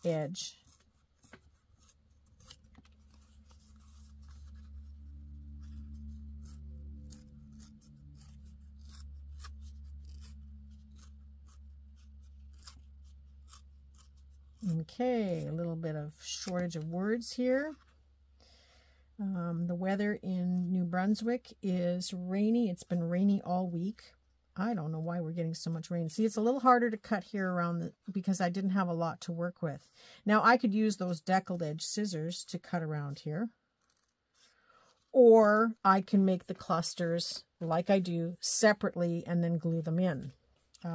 edge. Okay, a little bit of shortage of words here. The weather in New Brunswick is rainy. It's been rainy all week. I don't know why we're getting so much rain. See, it's a little harder to cut here around because I didn't have a lot to work with. Now, I could use those deckled edge scissors to cut around here. Or I can make the clusters like I do separately and then glue them in.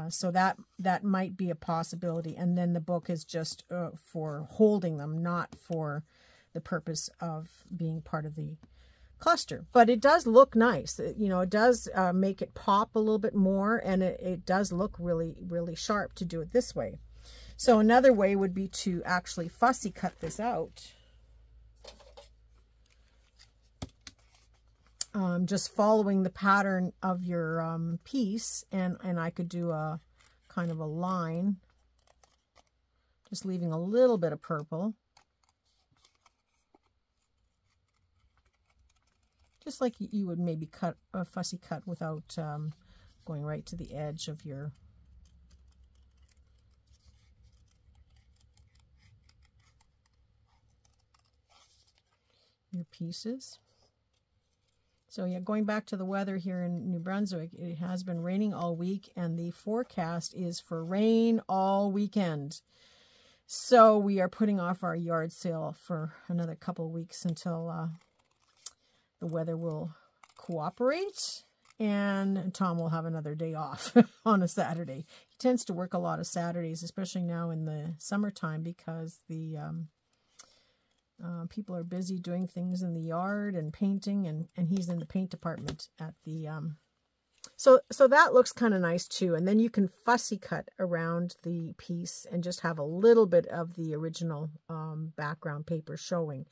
So that might be a possibility. And then the book is just for holding them, not for the purpose of being part of the cluster. But it does look nice. You know, it does make it pop a little bit more, and it does look really, really sharp to do it this way. So another way would be to actually fussy cut this out. Just following the pattern of your piece, and I could do a kind of a line, just leaving a little bit of purple. Just like you would maybe cut a fussy cut without going right to the edge of your pieces. So yeah, going back to the weather here in New Brunswick, it has been raining all week, and the forecast is for rain all weekend. So we are putting off our yard sale for another couple of weeks until the weather will cooperate, and Tom will have another day off on a Saturday. He tends to work a lot of Saturdays, especially now in the summertime, because the people are busy doing things in the yard and painting, and he's in the paint department at the so that looks kind of nice too. And then you can fussy cut around the piece and just have a little bit of the original background paper showing.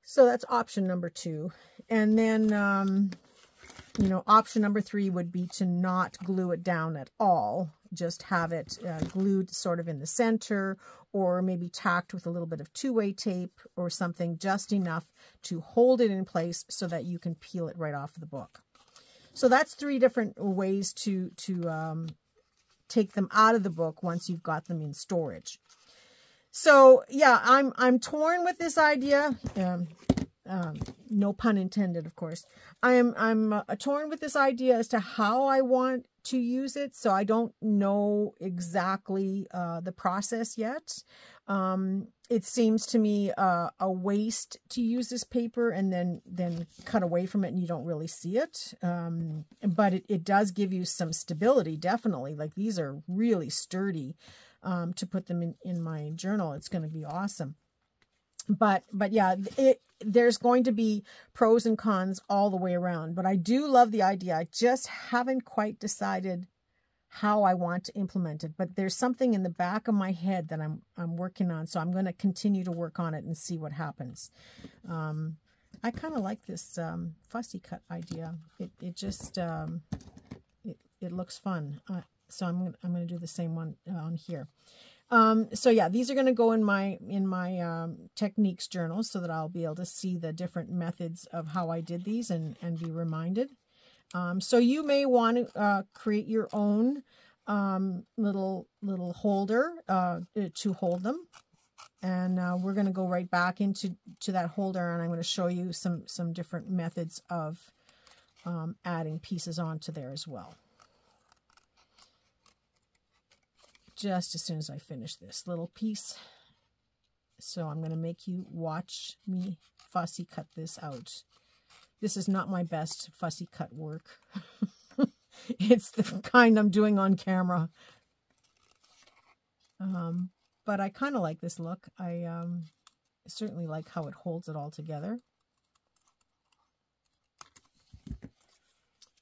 So that's option number 2. And then you know, option number 3 would be to not glue it down at all. Just have it glued sort of in the center, or maybe tacked with a little bit of 2-way tape or something, just enough to hold it in place so that you can peel it right off the book. So that's 3 different ways to take them out of the book once you've got them in storage. So yeah, I'm torn with this idea. No pun intended, of course. I'm torn with this idea as to how I want to use it. So I don't know exactly the process yet. It seems to me a waste to use this paper and then cut away from it and you don't really see it. But it does give you some stability, definitely. Like, these are really sturdy. To put them in my journal, it's going to be awesome. But yeah, there's going to be pros and cons all the way around. But I do love the idea. I just haven't quite decided how I want to implement it. But there's something in the back of my head that I'm working on. So I'm going to continue to work on it and see what happens. I kind of like this fussy cut idea. It just it looks fun. So I'm going to do the same one on here. So yeah, these are going to go in my techniques journal so that I'll be able to see the different methods of how I did these and be reminded. So you may want to create your own little holder to hold them. And we're going to go right back into that holder, and I'm going to show you some different methods of adding pieces onto there as well. Just as soon as I finish this little piece. So I'm going to make you watch me fussy cut this out. This is not my best fussy cut work. It's the kind I'm doing on camera. But I kind of like this look. I certainly like how it holds it all together.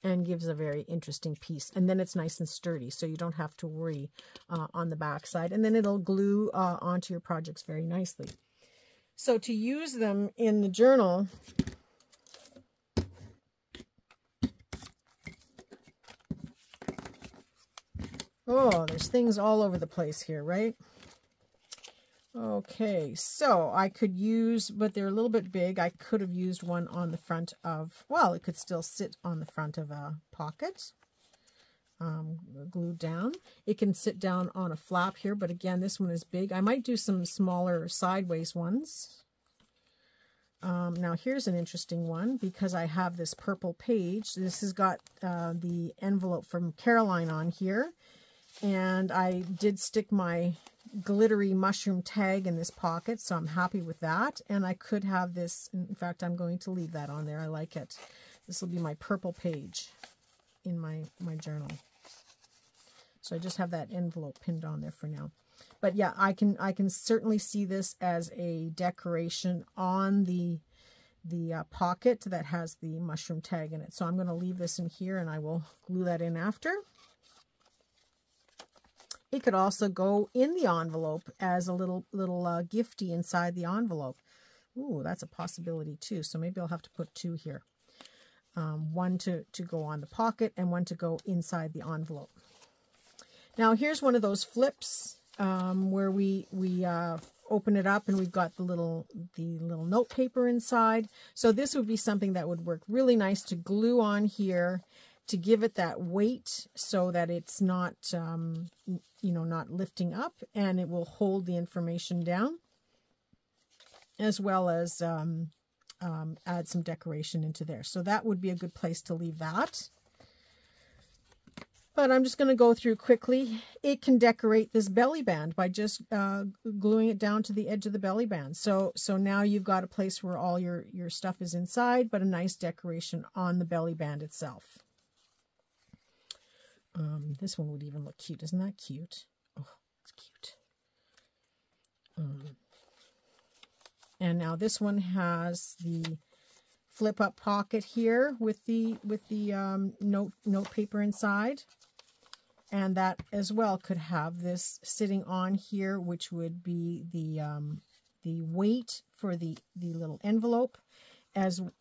And gives a very interesting piece. And then it's nice and sturdy, so you don't have to worry on the back side. And then it'll glue onto your projects very nicely. So to use them in the journal, oh, there's things all over the place here, right? Okay, so I could use, but they're a little bit big. I could have used one on the front of, well, it could still sit on the front of a pocket, glued down. It can sit down on a flap here, but again, this one is big. I might do some smaller sideways ones. Now here's an interesting one because I have this purple page. This has got the envelope from Caroline on here, and I did stick my glittery mushroom tag in this pocket, so I'm happy with that. And I could have this, in fact, I'm going to leave that on there. I like it. This will be my purple page in my journal. So I just have that envelope pinned on there for now. But yeah, I can certainly see this as a decoration on the pocket that has the mushroom tag in it. So I'm going to leave this in here and I will glue that in after. It could also go in the envelope as a little gifty inside the envelope. Ooh, that's a possibility too. So maybe I'll have to put two here. One to go on the pocket and one to go inside the envelope. Now here's one of those flips where we open it up and we've got the little note paper inside. So this would be something that would work really nice to glue on here to give it that weight so that it's not, not lifting up, and it will hold the information down, as well as add some decoration into there. So that would be a good place to leave that. But I'm just going to go through quickly. It can decorate this belly band by just gluing it down to the edge of the belly band. So now you've got a place where all your stuff is inside, but a nice decoration on the belly band itself. This one would even look cute. Isn't that cute? Oh, it's cute. And now this one has the flip up pocket here with the note paper inside. And that as well could have this sitting on here, which would be the weight for the little envelope, and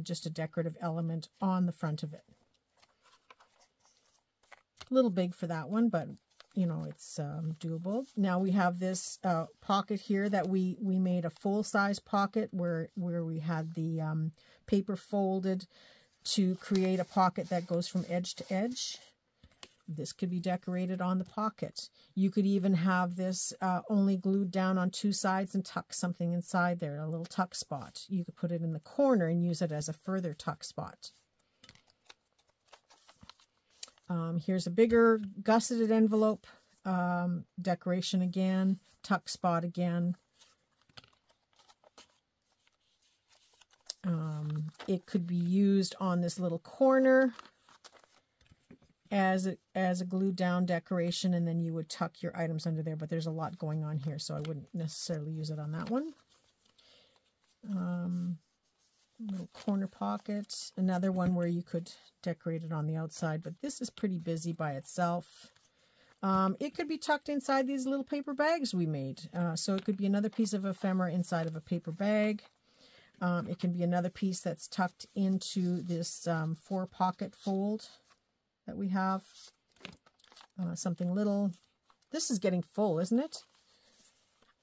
just a decorative element on the front of it. A little big for that one, but it's doable. Now we have this pocket here that we made a full-size pocket where we had the paper folded to create a pocket that goes from edge to edge. This could be decorated on the pocket. You could even have this only glued down on two sides and tuck something inside there, a little tuck spot. You could put it in the corner and use it as a further tuck spot. Here's a bigger gusseted envelope, decoration again, tuck spot again. It could be used on this little corner as a glued down decoration, and then you would tuck your items under there, but there's a lot going on here, so I wouldn't necessarily use it on that one. Little corner pocket, another one where you could decorate it on the outside, but this is pretty busy by itself. It could be tucked inside these little paper bags we made. So it could be another piece of ephemera inside of a paper bag. It can be another piece that's tucked into this 4-pocket fold that we have. Something little. This is getting full, isn't it?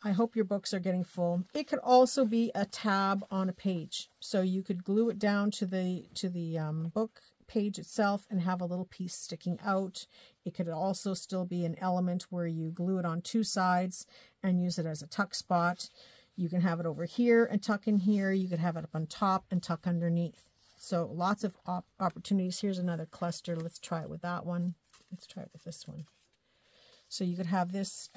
I hope your books are getting full. It could also be a tab on a page. So you could glue it down to the book page itself and have a little piece sticking out. It could also still be an element where you glue it on two sides and use it as a tuck spot. You can have it over here and tuck in here. You could have it up on top and tuck underneath. So lots of opportunities. Here's another cluster. Let's try it with that one. Let's try it with this one. So you could have this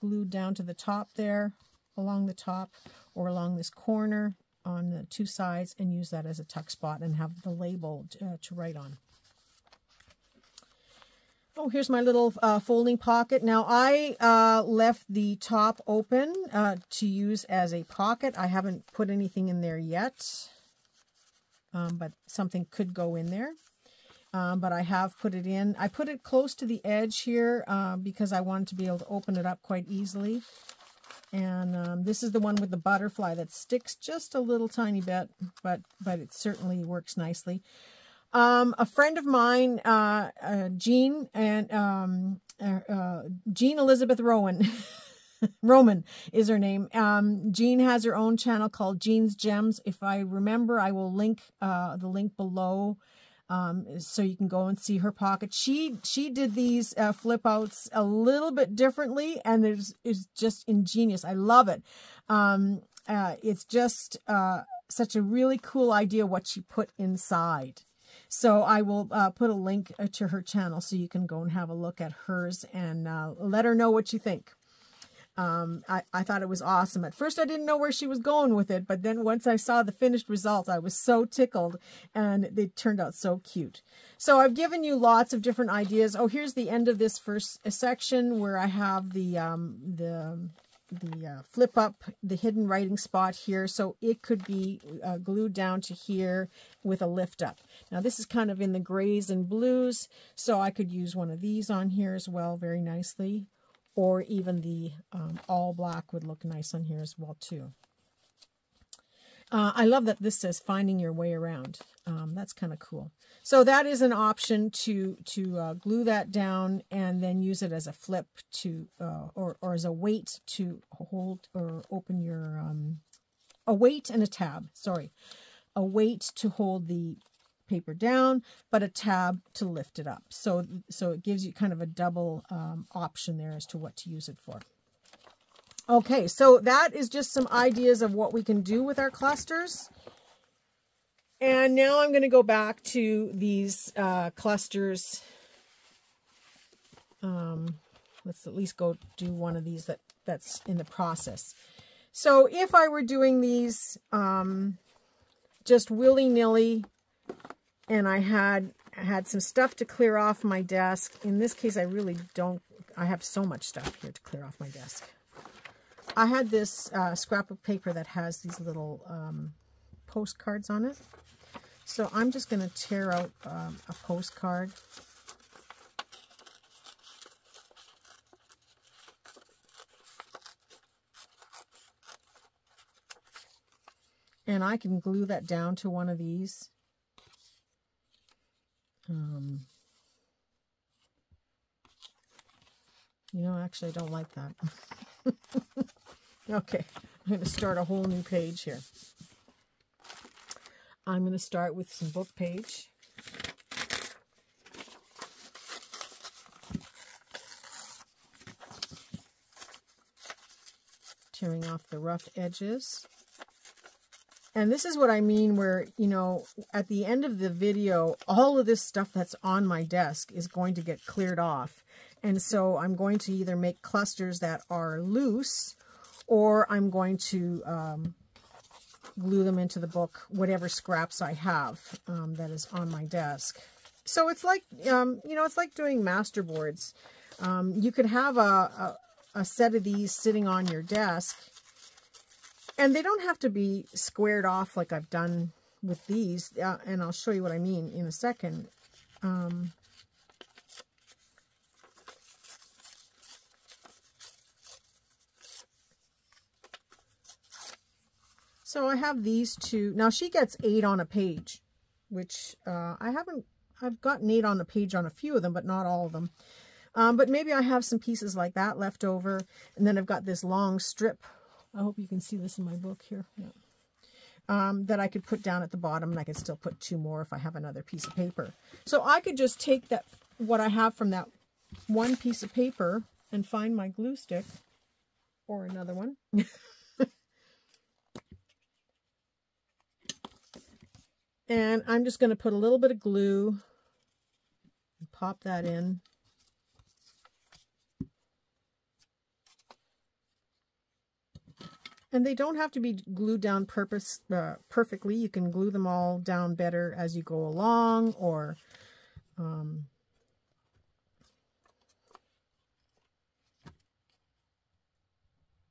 glued down to the top there, along the top, or along this corner on the two sides, and use that as a tuck spot and have the label to write on. Oh, here's my little folding pocket. Now I left the top open to use as a pocket. I haven't put anything in there yet, but something could go in there. But I have put it in. I put it close to the edge here because I wanted to be able to open it up quite easily. And this is the one with the butterfly that sticks just a little tiny bit, but it certainly works nicely. A friend of mine, Jean Elizabeth Rowan, Roman is her name. Jean has her own channel called Jean's Gems. If I remember, I will link the link below. So you can go and see her pocket. She did these flip outs a little bit differently, and it's just ingenious. I love it. It's just such a really cool idea what she put inside. So I will put a link to her channel so you can go and have a look at hers and let her know what you think. I thought it was awesome. At first I didn't know where she was going with it, but then once I saw the finished result, I was so tickled, and they turned out so cute. So I've given you lots of different ideas. Oh, here's the end of this first section where I have the flip up the hidden writing spot here, so it could be glued down to here with a lift up. Now this is kind of in the grays and blues, so I could use one of these on here as well very nicely, or even the all black would look nice on here as well too. I love that this says finding your way around. That's kind of cool. So that is an option to glue that down and then use it as a flip to, or as a weight to hold or open your, a weight and a tab, sorry. A weight to hold the paper down, but a tab to lift it up. So it gives you kind of a double option there as to what to use it for. Okay, so that is just some ideas of what we can do with our clusters. And now I'm going to go back to these clusters. Let's at least go do one of these that's in the process. So if I were doing these just willy-nilly, and I had some stuff to clear off my desk. In this case, I really don't. I have so much stuff here to clear off my desk. I had this scrap of paper that has these little postcards on it. So I'm just going to tear out a postcard. And I can glue that down to one of these. You know, actually, I don't like that. Okay, I'm going to start a whole new page here. I'm going to start with some book page. Tearing off the rough edges. And this is what I mean where, you know, at the end of the video, all of this stuff that's on my desk is going to get cleared off. And so I'm going to either make clusters that are loose, or I'm going to glue them into the book, whatever scraps I have that is on my desk. So it's like, you know, it's like doing masterboards. You could have a set of these sitting on your desk, and they don't have to be squared off like I've done with these, and I'll show you what I mean in a second. So I have these two. Now she gets 8 on a page, which I've gotten 8 on a page on a few of them, but not all of them. But maybe I have some pieces like that left over. And then I've got this long strip. I hope you can see this in my book here. Yeah. That I could put down at the bottom, and I could still put 2 more if I have another piece of paper. So I could just take that, what I have from that one piece of paper, and find my glue stick, or another one. And I'm just going to put a little bit of glue and pop that in. And they don't have to be glued down perfectly. You can glue them all down better as you go along, or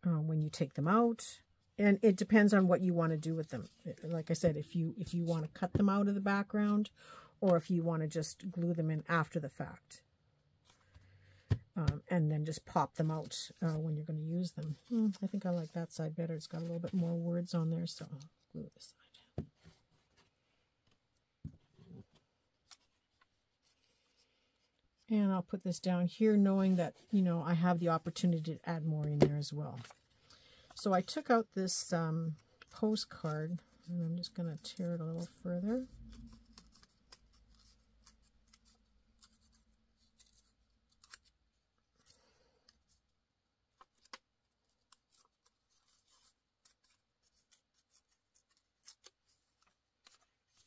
when you take them out. And it depends on what you want to do with them. Like I said, if you want to cut them out of the background, or if you want to just glue them in after the fact. And then just pop them out when you're going to use them. I think I like that side better. It's got a little bit more words on there, so I'll glue this side. And I'll put this down here, knowing that, you know, I have the opportunity to add more in there as well. So I took out this postcard, and I'm just going to tear it a little further.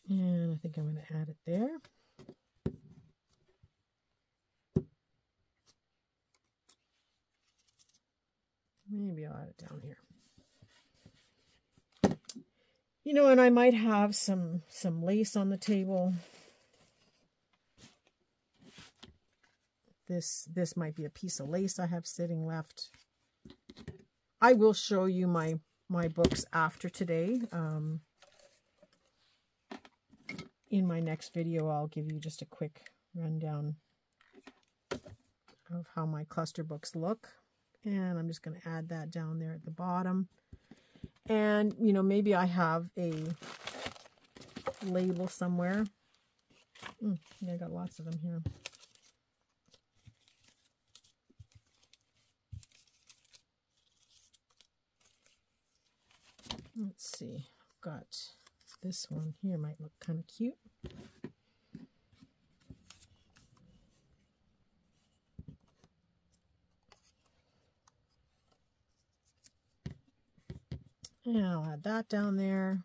And I think I'm going to add it there. Maybe I'll add it down here. You know, and I might have some lace on the table. This might be a piece of lace I have sitting left. I will show you my books after today. In my next video, I'll give you just a quick rundown of how my cluster books look. And I'm just going to add that down there at the bottom. And, you know, maybe I have a label somewhere. Yeah, I got lots of them here. Let's see. I've got this one here, might look kind of cute. And I'll add that down there.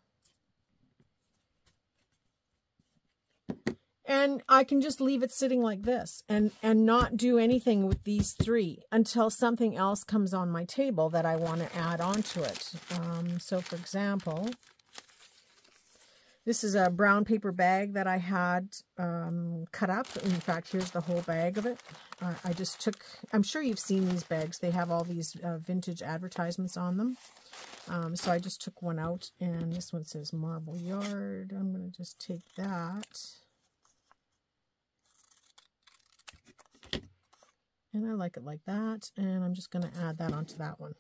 And I can just leave it sitting like this and not do anything with these three until something else comes on my table that I want to add onto it. So for example, this is a brown paper bag that I had cut up. In fact, here's the whole bag of it. I just took, I'm sure you've seen these bags. They have all these vintage advertisements on them. So I just took one out, and this one says Marble Yard. I'm going to just take that. And I like it like that, and I'm just going to add that onto that one.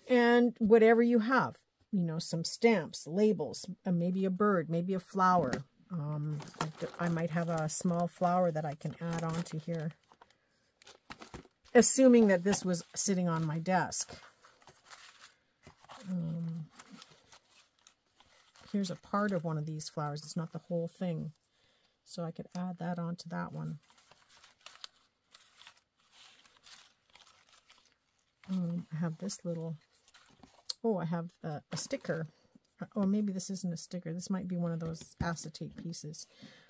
And whatever you have, you know, some stamps, labels, maybe a bird, maybe a flower. I might have a small flower that I can add onto here, assuming that this was sitting on my desk. Here's a part of one of these flowers. It's not the whole thing. So I could add that onto that one. I have this little, I have a sticker. Or maybe this isn't a sticker. This might be one of those acetate pieces.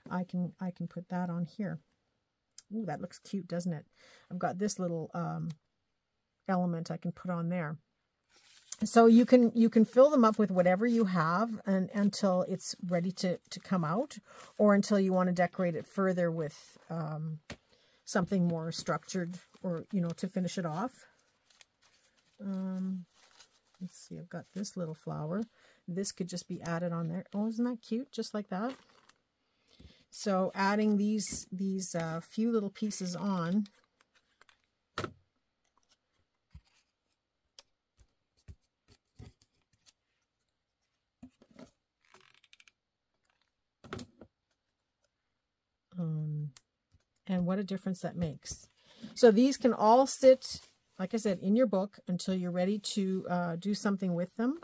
I can put that on here. Ooh, that looks cute, doesn't it? I've got this little element I can put on there. So you can fill them up with whatever you have until it's ready to come out, or until you want to decorate it further with something more structured, or, you know, to finish it off. Let's see, I've got this little flower. This could just be added on there. Oh, isn't that cute? Just like that. So adding these few little pieces on. And what a difference that makes. So these can all sit, like I said, in your book until you're ready to do something with them.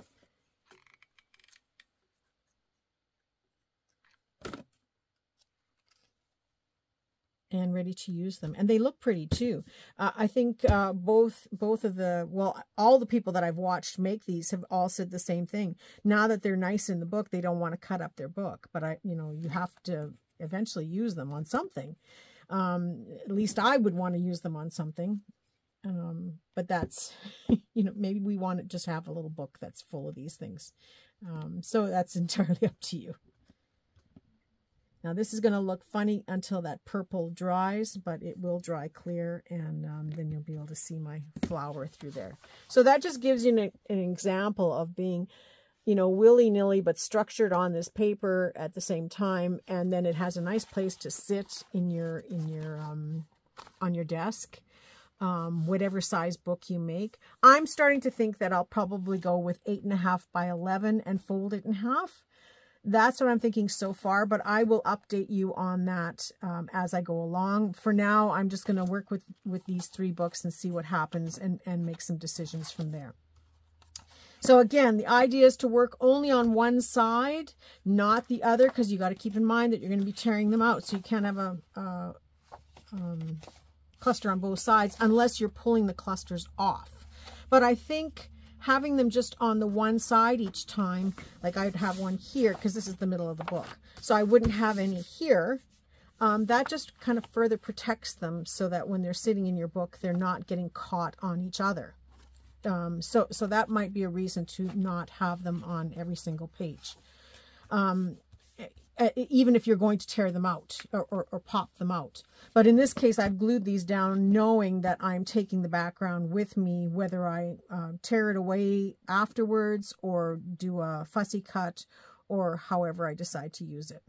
And ready to use them. And they look pretty too. I think both of the, well, all the people that I've watched make these have all said the same thing. Now that they're nice in the book, they don't want to cut up their book. But you have to eventually use them on something. At least I would want to use them on something. But that's, maybe we want to just have a little book that's full of these things. So that's entirely up to you. Now this is going to look funny until that purple dries, but it will dry clear, and then you'll be able to see my flower through there. So that just gives you an example of being, willy-nilly but structured on this paper at the same time, and then it has a nice place to sit in your on your desk, whatever size book you make. I'm starting to think that I'll probably go with 8.5 by 11 and fold it in half. That's what I'm thinking so far, but I will update you on that as I go along. For now, I'm just going to work with these 3 books and see what happens, and make some decisions from there. So again, the idea is to work only on one side, not the other, because you got to keep in mind that you're going to be tearing them out. So you can't have a cluster on both sides unless you're pulling the clusters off. But I think having them just on the one side each time, like I'd have one here because this is the middle of the book, so I wouldn't have any here. That just kind of further protects them so that when they're sitting in your book, they're not getting caught on each other. So that might be a reason to not have them on every single page. even if you're going to tear them out or pop them out. But in this case, I've glued these down knowing that I'm taking the background with me, whether I tear it away afterwards or do a fussy cut or however I decide to use it.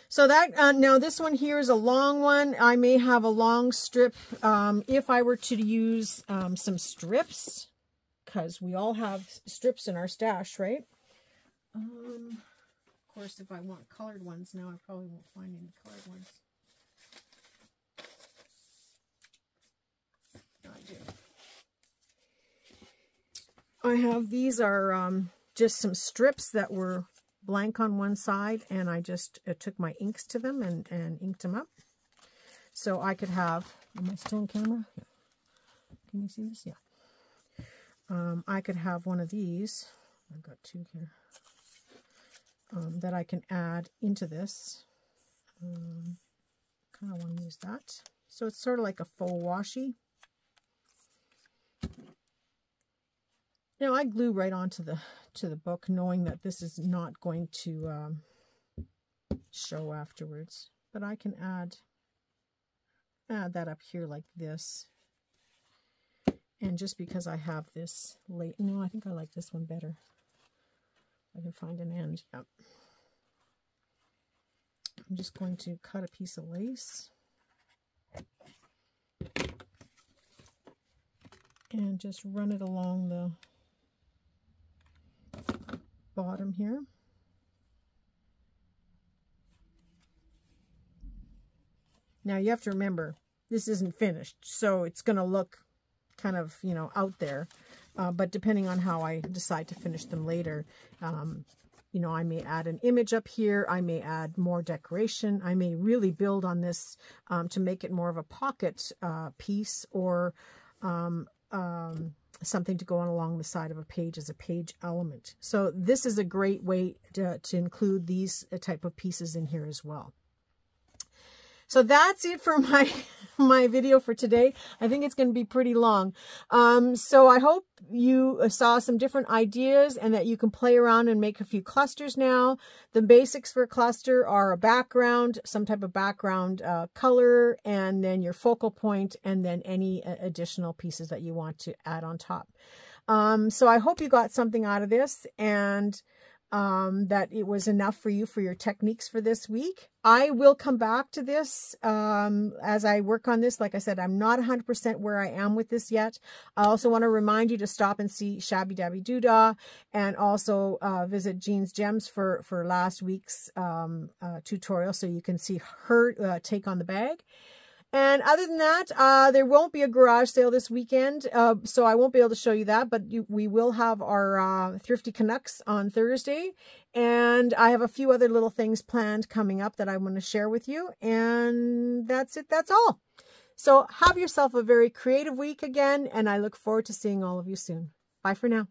So that, now this one here is a long one. I may have a long strip. If I were to use some strips, because we all have strips in our stash, right? Of course, if I want colored ones now, I probably won't find any colored ones. I have, these are just some strips that were blank on one side, and I just took my inks to them and inked them up. So I could have, am I still on camera? Yeah. Can you see this? Yeah. I could have one of these. I've got two here. That I can add into this. Kind of want to use that. So it's sort of like a faux washi. You know, I glue right onto the book, knowing that this is not going to show afterwards. But I can add that up here like this. And just because I have this late, no, I think I like this one better. I can find an end. Yep. I'm just going to cut a piece of lace and just run it along the bottom here. Now you have to remember, this isn't finished, so it's going to look kind of, you know, out there. But depending on how I decide to finish them later, you know, I may add an image up here. I may add more decoration. I may really build on this to make it more of a pocket piece, or something to go on along the side of a page as a page element. So this is a great way to include these type of pieces in here as well. So that's it for my video for today. I think it's going to be pretty long. So I hope you saw some different ideas and that you can play around and make a few clusters now. The basics for a cluster are a background, some type of background color, and then your focal point, and then any additional pieces that you want to add on top. So I hope you got something out of this, and that it was enough for you for your techniques for this week. I will come back to this as I work on this. Like I said, I'm not 100% where I am with this yet. I also want to remind you to stop and see Shabby Dabby Doodah, and also visit Jean's Gems for last week's tutorial, so you can see her take on the bag. And other than that, there won't be a garage sale this weekend, so I won't be able to show you that, but we will have our Thrifty Canucks on Thursday, and I have a few other little things planned coming up that I want to share with you, and that's it. That's all. So have yourself a very creative week again, and I look forward to seeing all of you soon. Bye for now.